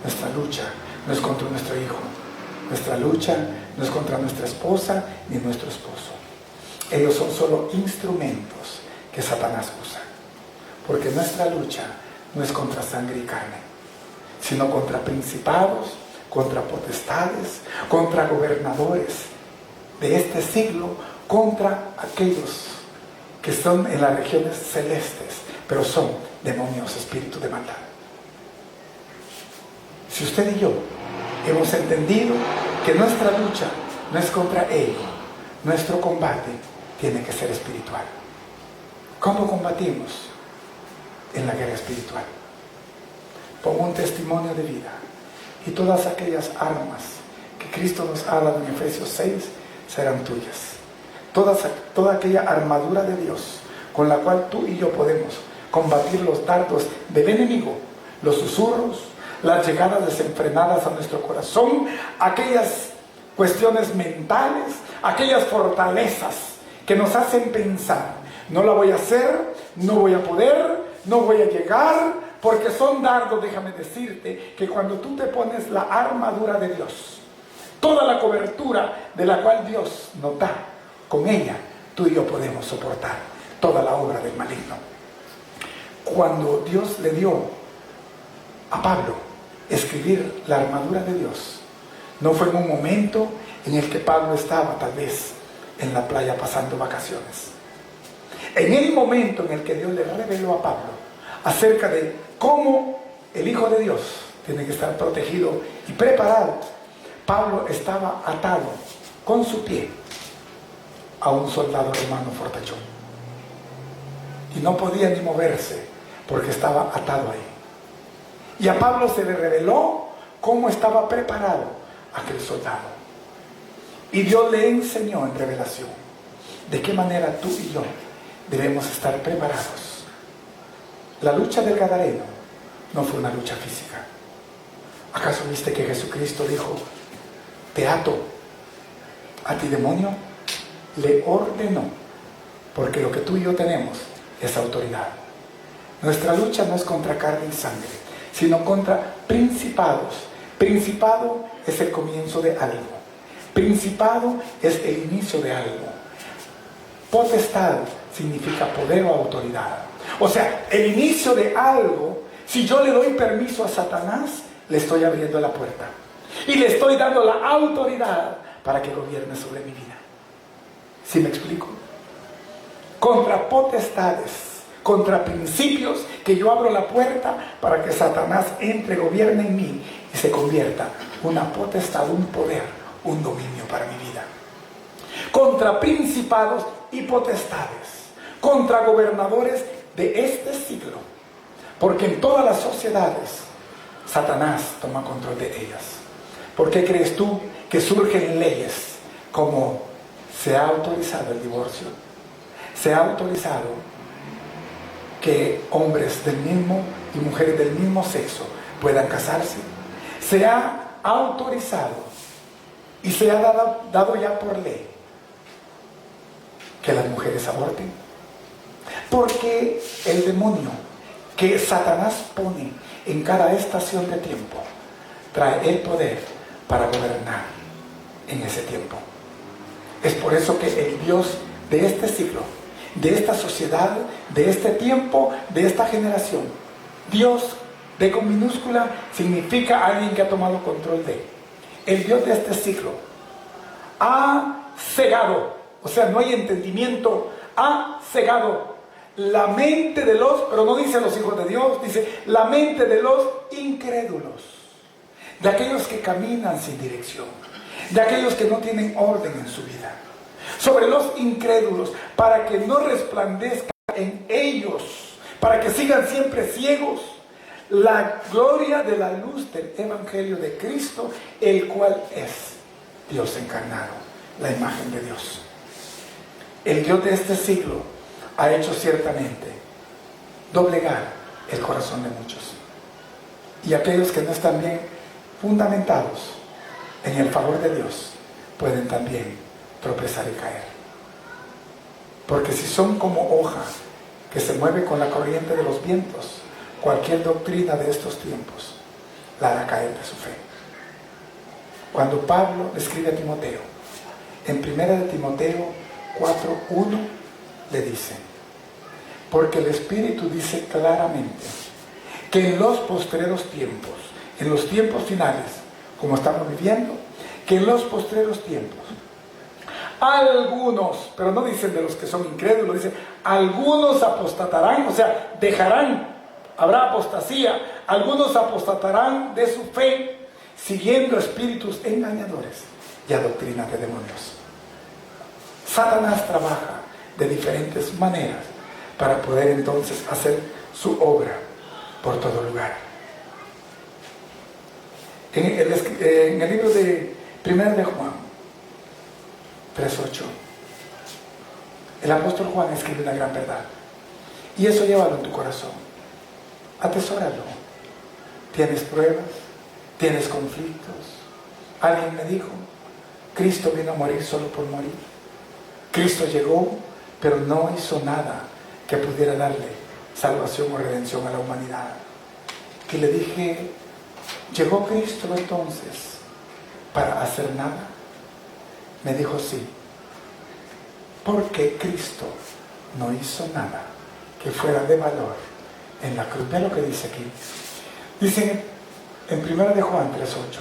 nuestra lucha no es contra nuestro hijo, nuestra lucha no es contra nuestra esposa ni nuestro esposo. Ellos son solo instrumentos que Satanás usa, porque nuestra lucha no es contra sangre y carne, sino contra principados, contra potestades, contra gobernadores de este siglo, contra aquellos que son en las regiones celestes, pero son demonios, espíritus de maldad. Si usted y yo hemos entendido que nuestra lucha no es contra ellos, nuestro combate tiene que ser espiritual. ¿Cómo combatimos en la guerra espiritual? Pongo un testimonio de vida, y todas aquellas armas que Cristo nos ha dado en Efesios 6 serán tuyas. Toda aquella armadura de Dios con la cual tú y yo podemos combatir los dardos del enemigo, los susurros, las llegadas desenfrenadas a nuestro corazón, aquellas cuestiones mentales, aquellas fortalezas que nos hacen pensar: no la voy a hacer, no voy a poder, no voy a llegar, porque son dardos. Déjame decirte que cuando tú te pones la armadura de Dios, toda la cobertura de la cual Dios nos da, con ella tú y yo podemos soportar toda la obra del maligno. Cuando Dios le dio a Pablo escribir la armadura de Dios, no fue en un momento en el que Pablo estaba tal vez en la playa pasando vacaciones. En el momento en el que Dios le reveló a Pablo acerca de cómo el Hijo de Dios tiene que estar protegido y preparado, Pablo estaba atado con su pie a un soldado romano fortachón, y no podía ni moverse porque estaba atado ahí. Y a Pablo se le reveló cómo estaba preparado aquel soldado, y Dios le enseñó en revelación de qué manera tú y yo debemos estar preparados. La lucha del Gadareno no fue una lucha física. ¿Acaso viste que Jesucristo dijo: te ato a ti, demonio? Le ordenó, porque lo que tú y yo tenemos es autoridad. Nuestra lucha no es contra carne y sangre, sino contra principados. Principado es el comienzo de algo. Principado es el inicio de algo. Potestad significa poder o autoridad. O sea, el inicio de algo. Si yo le doy permiso a Satanás, le estoy abriendo la puerta y le estoy dando la autoridad para que gobierne sobre mi vida. ¿Sí me explico? Contra potestades, contra principios, que yo abro la puerta para que Satanás entre, gobierne en mí y se convierta una potestad, un poder, un dominio para mi vida. Contra principados y potestades, contra gobernadores de este siglo, porque en todas las sociedades Satanás toma control de ellas. ¿Por qué crees tú que surgen leyes como se ha autorizado el divorcio? Se ha autorizado que hombres del mismo y mujeres del mismo sexo puedan casarse. Se ha autorizado y se ha dado ya por ley que las mujeres aborten. Porque el demonio que Satanás pone en cada estación de tiempo trae el poder para gobernar en ese tiempo. Es por eso que el Dios de este siglo, de esta sociedad, de este tiempo, de esta generación, Dios D con minúscula significa alguien que ha tomado control de. El Dios de este siglo ha cegado, o sea, no hay entendimiento, ha cegado la mente de los, pero no dice los hijos de Dios, dice la mente de los incrédulos, de aquellos que caminan sin dirección, de aquellos que no tienen orden en su vida, sobre los incrédulos, para que no resplandezca en ellos, para que sigan siempre ciegos la gloria de la luz del Evangelio de Cristo, el cual es Dios encarnado, la imagen de Dios. El Dios de este siglo ha hecho ciertamente doblegar el corazón de muchos, y aquellos que no están bien fundamentados en el favor de Dios pueden también tropezar y caer, porque si son como hoja que se mueve con la corriente de los vientos, cualquier doctrina de estos tiempos la hará caer de su fe. Cuando Pablo le escribe a Timoteo, en 1 de Timoteo 4:1 le dice: porque el Espíritu dice claramente que en los postreros tiempos, en los tiempos finales, como estamos viviendo, que en los postreros tiempos Algunos, pero no dicen de los que son incrédulos, dicen algunos apostatarán, o sea, dejarán, habrá apostasía, algunos apostatarán de su fe, siguiendo espíritus engañadores y a doctrinas de demonios. Satanás trabaja de diferentes maneras para poder entonces hacer su obra por todo lugar. En el libro de 1 de Juan 3:8, el apóstol Juan escribe una gran verdad, y eso llévalo en tu corazón, atesóralo. Tienes pruebas, tienes conflictos. Alguien me dijo, Cristo vino a morir solo por morir. Cristo llegó, pero no hizo nada que pudiera darle salvación o redención a la humanidad. Y le dije, ¿llegó Cristo entonces para hacer nada? Me dijo sí, porque Cristo no hizo nada que fuera de valor en la cruz. Ve lo que dice aquí. Dice en 1 de Juan 3:8,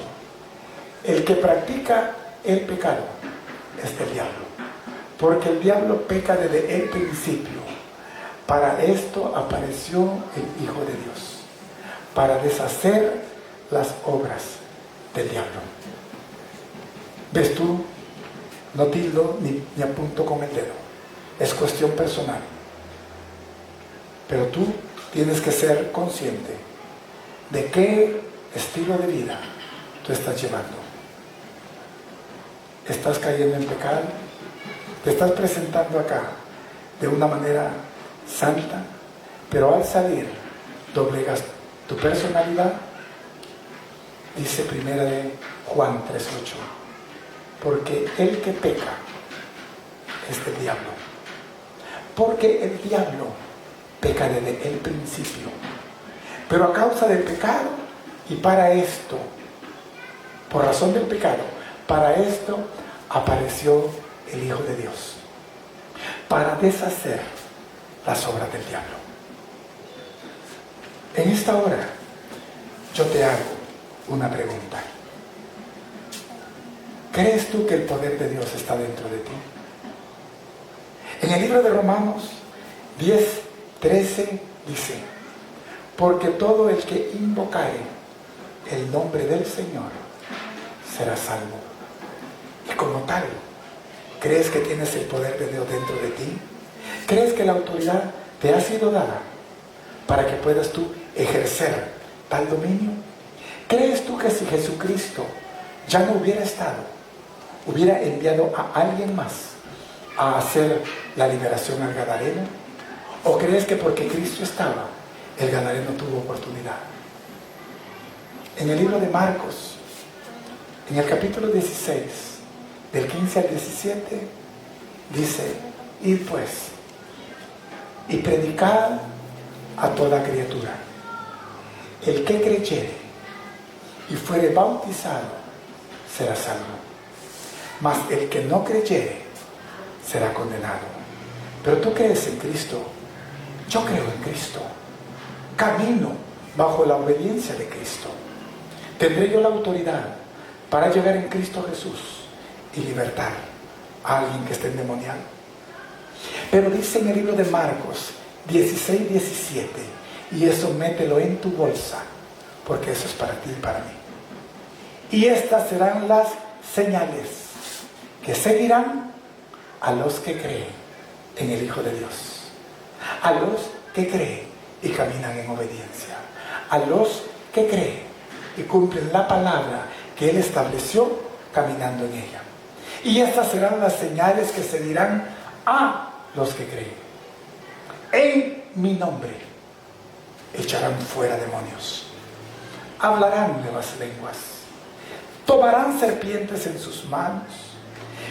el que practica el pecado es del diablo, porque el diablo peca desde el principio. Para esto apareció el Hijo de Dios, para deshacer las obras del diablo. ¿Ves tú? No tildo ni apunto con el dedo. Es cuestión personal. Pero tú tienes que ser consciente de qué estilo de vida tú estás llevando. ¿Estás cayendo en pecado? ¿Te estás presentando acá de una manera santa, pero al salir doblegas tu personalidad? Dice 1 de Juan 3:8, porque el que peca es del diablo, porque el diablo peca desde el principio, pero a causa del pecado y para esto, por razón del pecado, para esto apareció el Hijo de Dios, para deshacer las obras del diablo. En esta hora yo te hago una pregunta. ¿Crees tú que el poder de Dios está dentro de ti? En el libro de Romanos 10:13 dice, porque todo el que invocare el nombre del Señor será salvo. Y como tal, ¿crees que tienes el poder de Dios dentro de ti? ¿Crees que la autoridad te ha sido dada para que puedas tú ejercer tal dominio? ¿Crees tú que si Jesucristo ya no hubiera estado, hubiera enviado a alguien más a hacer la liberación al Gadareno? ¿O crees que porque Cristo estaba, el Gadareno tuvo oportunidad? En el libro de Marcos, en el capítulo 16, del 15 al 17, dice, id pues, y predicad a toda criatura. El que creyere y fuere bautizado será salvo, mas el que no creyere será condenado. Pero tú crees en Cristo, yo creo en Cristo, camino bajo la obediencia de Cristo. ¿Tendré yo la autoridad para llegar en Cristo Jesús y libertar a alguien que esté endemoniado? Pero dice en el libro de Marcos 16:17, y eso mételo en tu bolsa, porque eso es para ti y para mí. Y estas serán las señales que seguirán a los que creen en el Hijo de Dios, a los que creen y caminan en obediencia, a los que creen y cumplen la palabra que Él estableció caminando en ella. Y estas serán las señales que seguirán a los que creen. En mi nombre echarán fuera demonios, hablarán nuevas lenguas, tomarán serpientes en sus manos,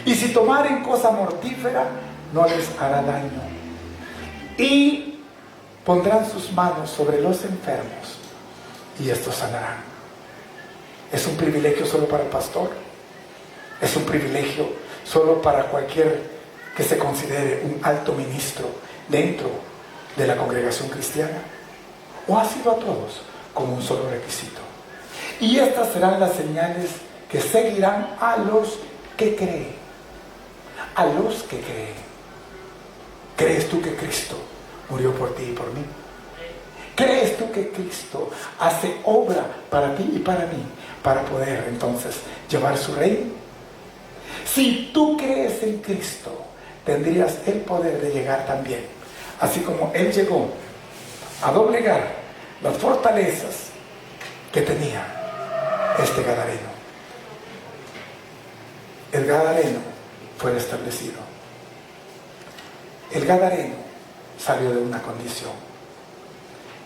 y si tomaren cosa mortífera no les hará daño, y pondrán sus manos sobre los enfermos y estos sanarán. ¿Es un privilegio solo para el pastor? ¿Es un privilegio solo para cualquier que se considere un alto ministro dentro de la congregación cristiana? ¿O ha sido a todos como un solo requisito? Y estas serán las señales que seguirán a los que creen. a los que creen. ¿Crees tú que Cristo murió por ti y por mí? ¿Crees tú que Cristo hace obra para ti y para mí, para poder entonces llevar su reino? Si tú crees en Cristo, tendrías el poder de llegar también, así como Él llegó a doblegar las fortalezas que tenía este Gadareno. El Gadareno fue establecido. El Gadareno salió de una condición.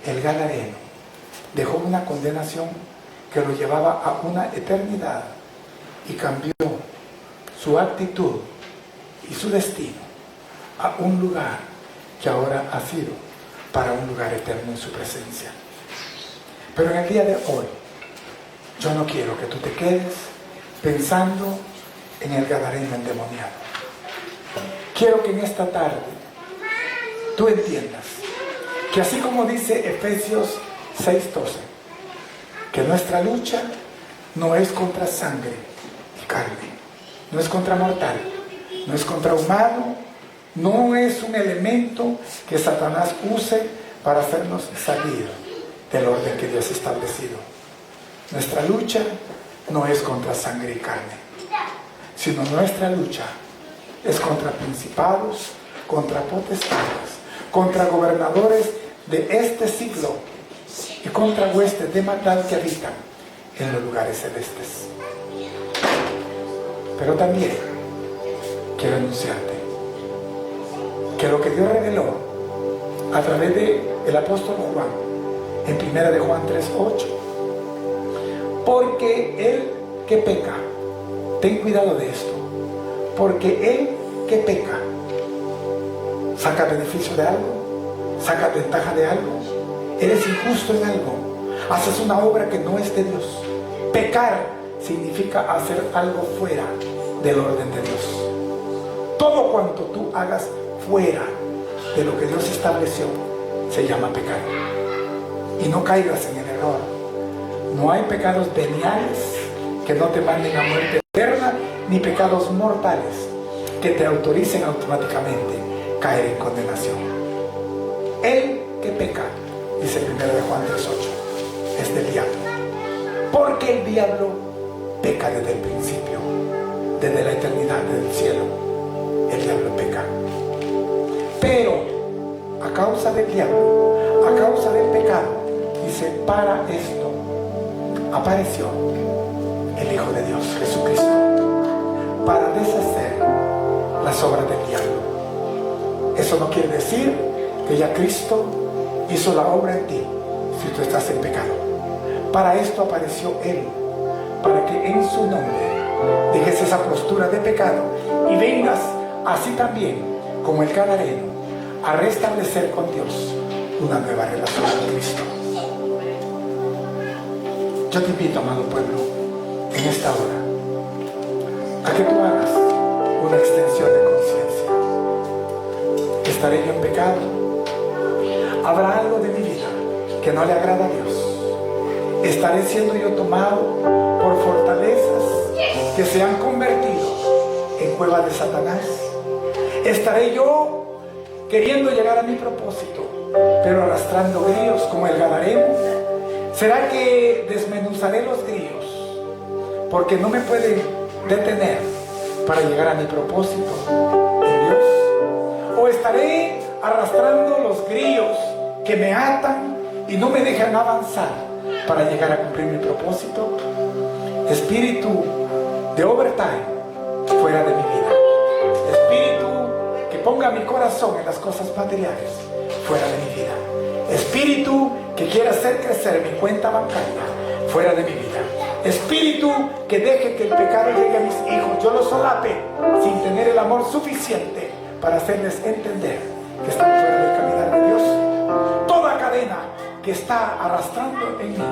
El Gadareno dejó una condenación que lo llevaba a una eternidad y cambió su actitud y su destino a un lugar que ahora ha sido para un lugar eterno en su presencia. Pero en el día de hoy, yo no quiero que tú te quedes pensando en el Gadareno endemoniado. Quiero que en esta tarde tú entiendas que así como dice Efesios 6:12, que nuestra lucha no es contra sangre y carne, no es contra mortal, no es contra humano, no es un elemento que Satanás use para hacernos salir del orden que Dios ha establecido. Nuestra lucha no es contra sangre y carne, sino nuestra lucha es contra principados, contra potestades, contra gobernadores de este siglo y contra huestes de maldad que habitan en los lugares celestes. Pero también quiero anunciarte que lo que Dios reveló a través del apóstol Juan en 1 de Juan 3:8, porque el que peca, ten cuidado de esto, porque el que peca saca beneficio de algo, saca ventaja de algo, eres injusto en algo, haces una obra que no es de Dios. Pecar significa hacer algo fuera del orden de Dios. Todo cuanto tú hagas fuera de lo que Dios estableció se llama pecado. Y no caigas en el error. No hay pecados veniales que no te manden a muerte eterna, ni pecados mortales que te autoricen automáticamente caer en condenación. El que peca, dice 1 de Juan 3:8, es del diablo. Porque el diablo peca desde el principio, desde la eternidad, desde el cielo. El diablo peca. Pero a causa del diablo, a causa del pecado, dice, para esto apareció el Hijo de Dios, Jesucristo, para deshacer las obras del diablo. Eso no quiere decir que ya Cristo hizo la obra en ti si tú estás en pecado. Para esto apareció Él, para que en su nombre dejes esa postura de pecado y vengas así también como el Gadareno a restablecer con Dios una nueva relación con Cristo. Yo te invito, amado pueblo, en esta hora a que tú hagas una extensión de conciencia. ¿Estaré yo en pecado? ¿Habrá algo de mi vida que no le agrada a Dios? ¿Estaré siendo yo tomado por fortalezas que se han convertido en cuevas de Satanás? ¿Estaré yo queriendo llegar a mi propósito, pero arrastrando grillos como el Gadareno? ¿Será que desmenuzaré los grillos porque no me pueden detener para llegar a mi propósito en Dios? ¿O estaré arrastrando los grillos que me atan y no me dejan avanzar para llegar a cumplir mi propósito? Espíritu de overtime fuera de mi vida. Espíritu que ponga mi corazón en las cosas materiales fuera de mi vida. Espíritu que quiera hacer crecer mi cuenta bancaria fuera de mi vida. Espíritu que deje que el pecado llegue a mis hijos, yo los solape sin tener el amor suficiente para hacerles entender que están fuera del caminar de Dios. Toda cadena que está arrastrando en mí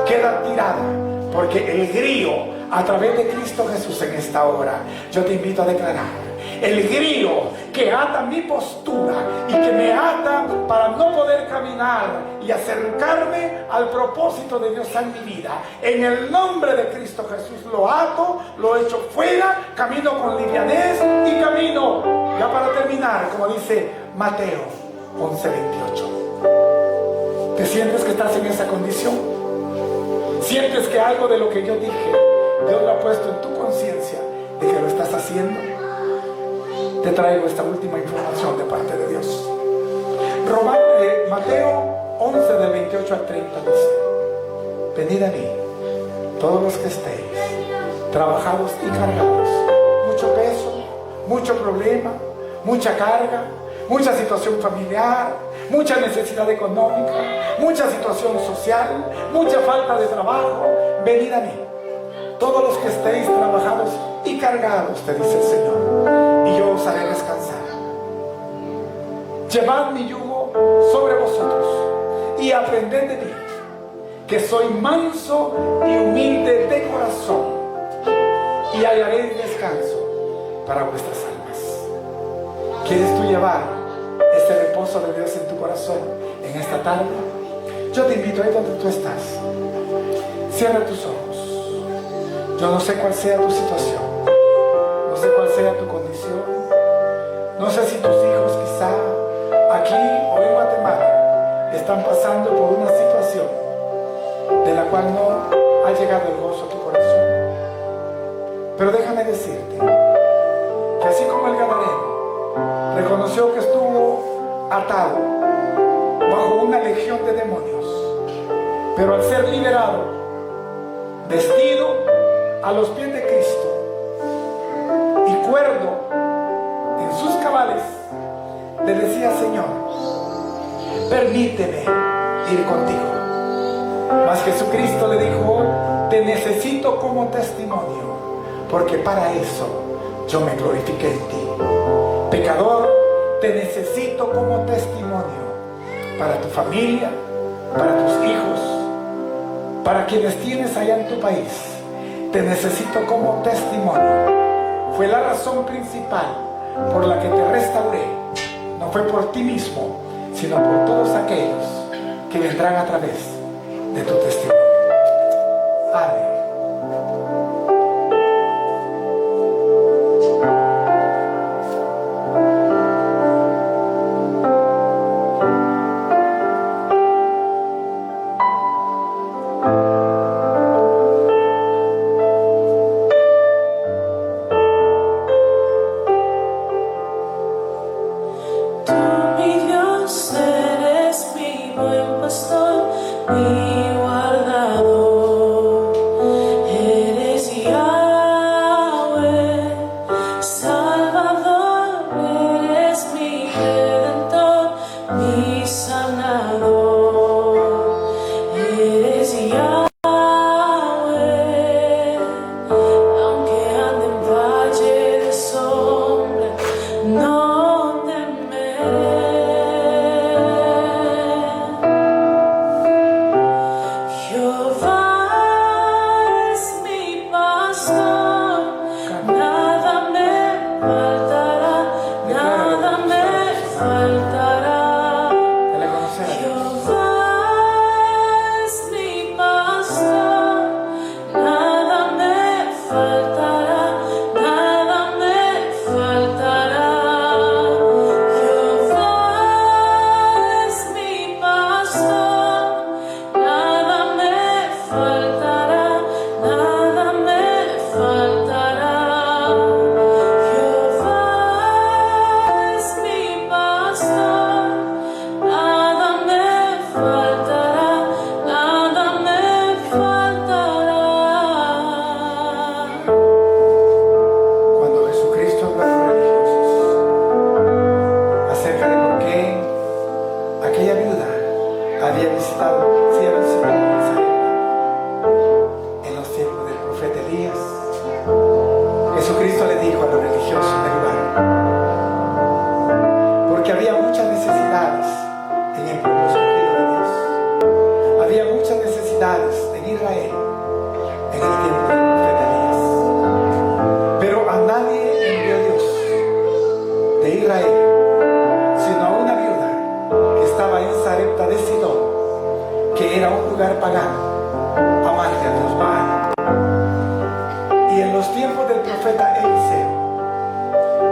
queda tirada, porque el grillo a través de Cristo Jesús en esta hora, yo te invito a declarar, el grillo que ata mi postura y que me ata para no poder caminar y acercarme al propósito de Dios en mi vida, en el nombre de Cristo Jesús lo ato, lo echo fuera, camino con livianez y camino Ya para terminar, como dice Mateo 11:28. ¿Te sientes que estás en esa condición? ¿Sientes que algo de lo que yo dije, Dios lo ha puesto en tu conciencia de que lo estás haciendo? Te traigo esta última información de parte de Dios. Mateo 11 del 28 al 30 dice: venid a mí, todos los que estéis trabajados y cargados, mucho peso, mucho problema, mucha carga, mucha situación familiar, mucha necesidad económica, mucha situación social, mucha falta de trabajo. Venid a mí, todos los que estéis trabajados y cargados, te dice el Señor, y yo os haré descansar. Llevad mi yugo sobre vosotros y aprended de mí, que soy manso y humilde de corazón, y hallaréis descanso para vuestras almas. ¿Quieres tú llevar ese reposo de Dios en tu corazón en esta tarde? Yo te invito ahí donde tú estás. Cierra tus ojos. Yo no sé cuál sea tu situación, no sé cuál sea tu condición, no sé si tus hijos quizá aquí o en Guatemala están pasando por una situación de la cual no ha llegado el gozo a tu corazón. Pero déjame decirte que así como el gadareno reconoció que estuvo atado bajo una legión de demonios, pero al ser liberado, vestido a los pies de Cristo y cuerdo en sus cabales, le decía: Señor, permíteme ir contigo. Mas Jesucristo le dijo: te necesito como testimonio, porque para eso yo me glorifiqué en ti. Pecador, te necesito como testimonio para tu familia, para tus hijos, para quienes tienes allá en tu país. Te necesito como testimonio. Fue la razón principal por la que te restauré. No fue por ti mismo, sino por todos aquellos que vendrán a través de tu testimonio. Amén.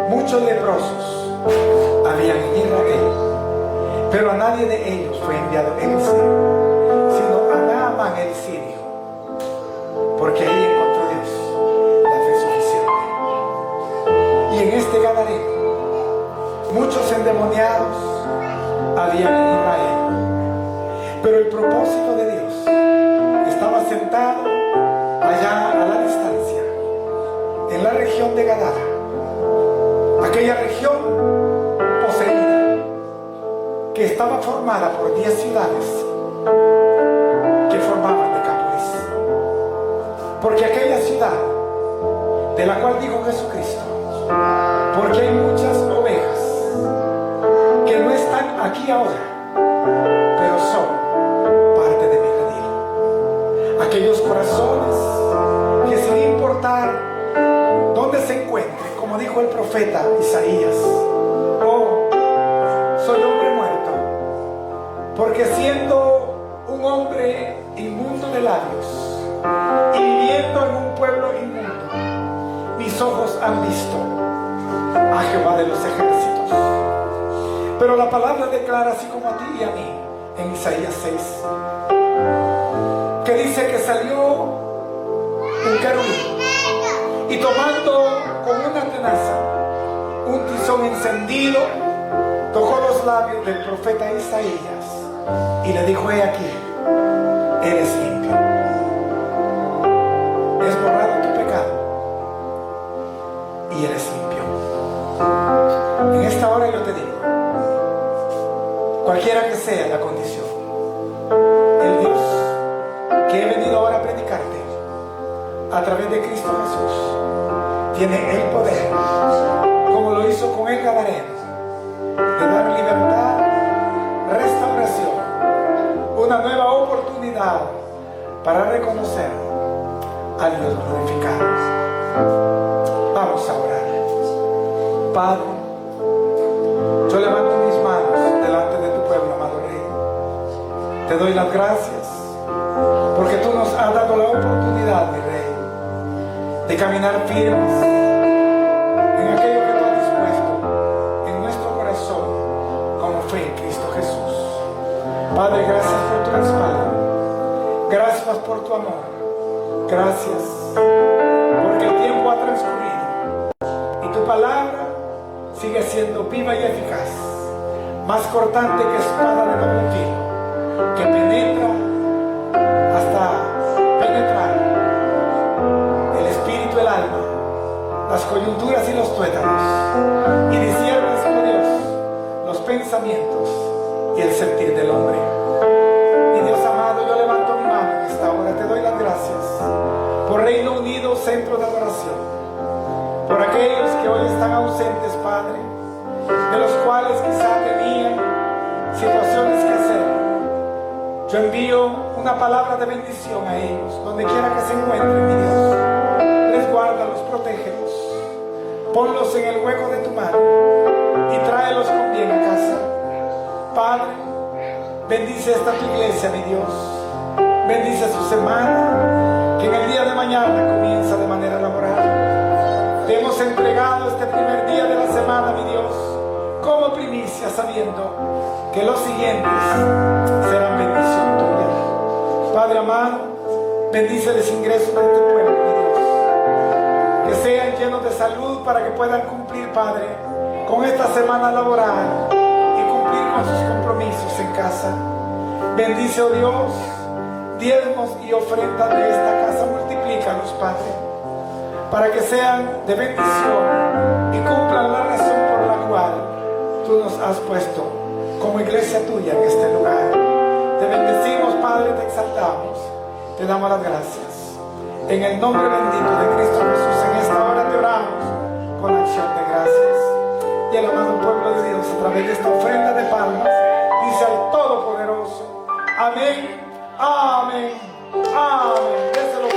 Muchos leprosos habían en Israel, pero a nadie de ellos fue enviado Eliseo, sino a Naamán el sirio, porque ahí encontró Dios la fe suficiente. Y en este Gadareno, muchos endemoniados habían en Israel, pero el propósito de Dios estaba sentado allá a la distancia, en la región de Gadara, aquella región poseída, que estaba formada por 10 ciudades que formaban Decápolis. Porque aquella ciudad, de la cual dijo Jesucristo, porque hay muchas ovejas que no están aquí ahora, pero son parte de mi redil. Aquellos corazones que, sin importar dónde se encuentren, como dijo el profeta Isaías, oh, soy hombre muerto, porque siendo un hombre inmundo de labios y viviendo en un pueblo inmundo, mis ojos han visto a Jehová de los ejércitos. Pero la palabra declara, así como a ti y a mí, en Isaías 6, que dice que salió un querubín y tomando con una tenaza un tizón encendido, tocó los labios del profeta Isaías y le dijo: he aquí, eres limpio, es borrado tu pecado y eres limpio. En esta hora yo te digo, cualquiera que sea la condición, el Dios que he venido ahora a predicarte a través de Cristo Jesús tiene el poder, como lo hizo con el Gadareno, de dar libertad, restauración, una nueva oportunidad para reconocer a Dios glorificado. Vamos a orar. Padre, yo levanto mis manos delante de tu pueblo, amado Rey. Te doy las gracias porque tú nos has dado la oportunidad, mi Rey, de caminar firmes en aquello que tú has dispuesto en nuestro corazón como fe en Cristo Jesús. Padre, gracias por tu respaldo, gracias por tu amor, gracias porque el tiempo ha transcurrido y tu palabra sigue siendo viva y eficaz, más cortante que espada de doble filo, que penetra hasta penetrar el espíritu, el alma, las coyunturas y los tuétanos, y disciernes, oh Dios, los pensamientos y el sentir del hombre. Y Dios amado, yo levanto mi mano en esta hora, te doy las gracias por Reino Unido, centro de adoración, por aquellos que hoy están ausentes, Padre, de los cuales quizá tenían situaciones que hacer. Yo envío una palabra de bendición a ellos, donde quiera que se encuentren, mi Dios. Resguárdalos, protégelos, ponlos en el hueco de tu mano y tráelos con bien a casa. Padre, bendice esta tu iglesia, mi Dios. Bendice su semana, que en el día de mañana comienza de manera laboral. Te hemos entregado este primer día de la semana, mi Dios, como primicia, sabiendo que los siguientes serán bendición tuya. Padre amado, bendice los ingresos de este pueblo, mi Dios, que sean llenos de salud para que puedan cumplir, Padre, con esta semana laboral y cumplir con sus compromisos en casa. Bendice, oh Dios, diezmos y ofrendas de esta casa, multiplícalos, Padre, para que sean de bendición y cumplan la razón por la cual tú nos has puesto como iglesia tuya en este lugar. Te bendecimos, Padre, te exaltamos, te damos las gracias. En el nombre bendito de Cristo Jesús, en esta hora te oramos con acción de gracias. Y el amado pueblo de Dios, a través de esta ofrenda de palmas, dice al Todopoderoso: amén, amén, amén. Déselo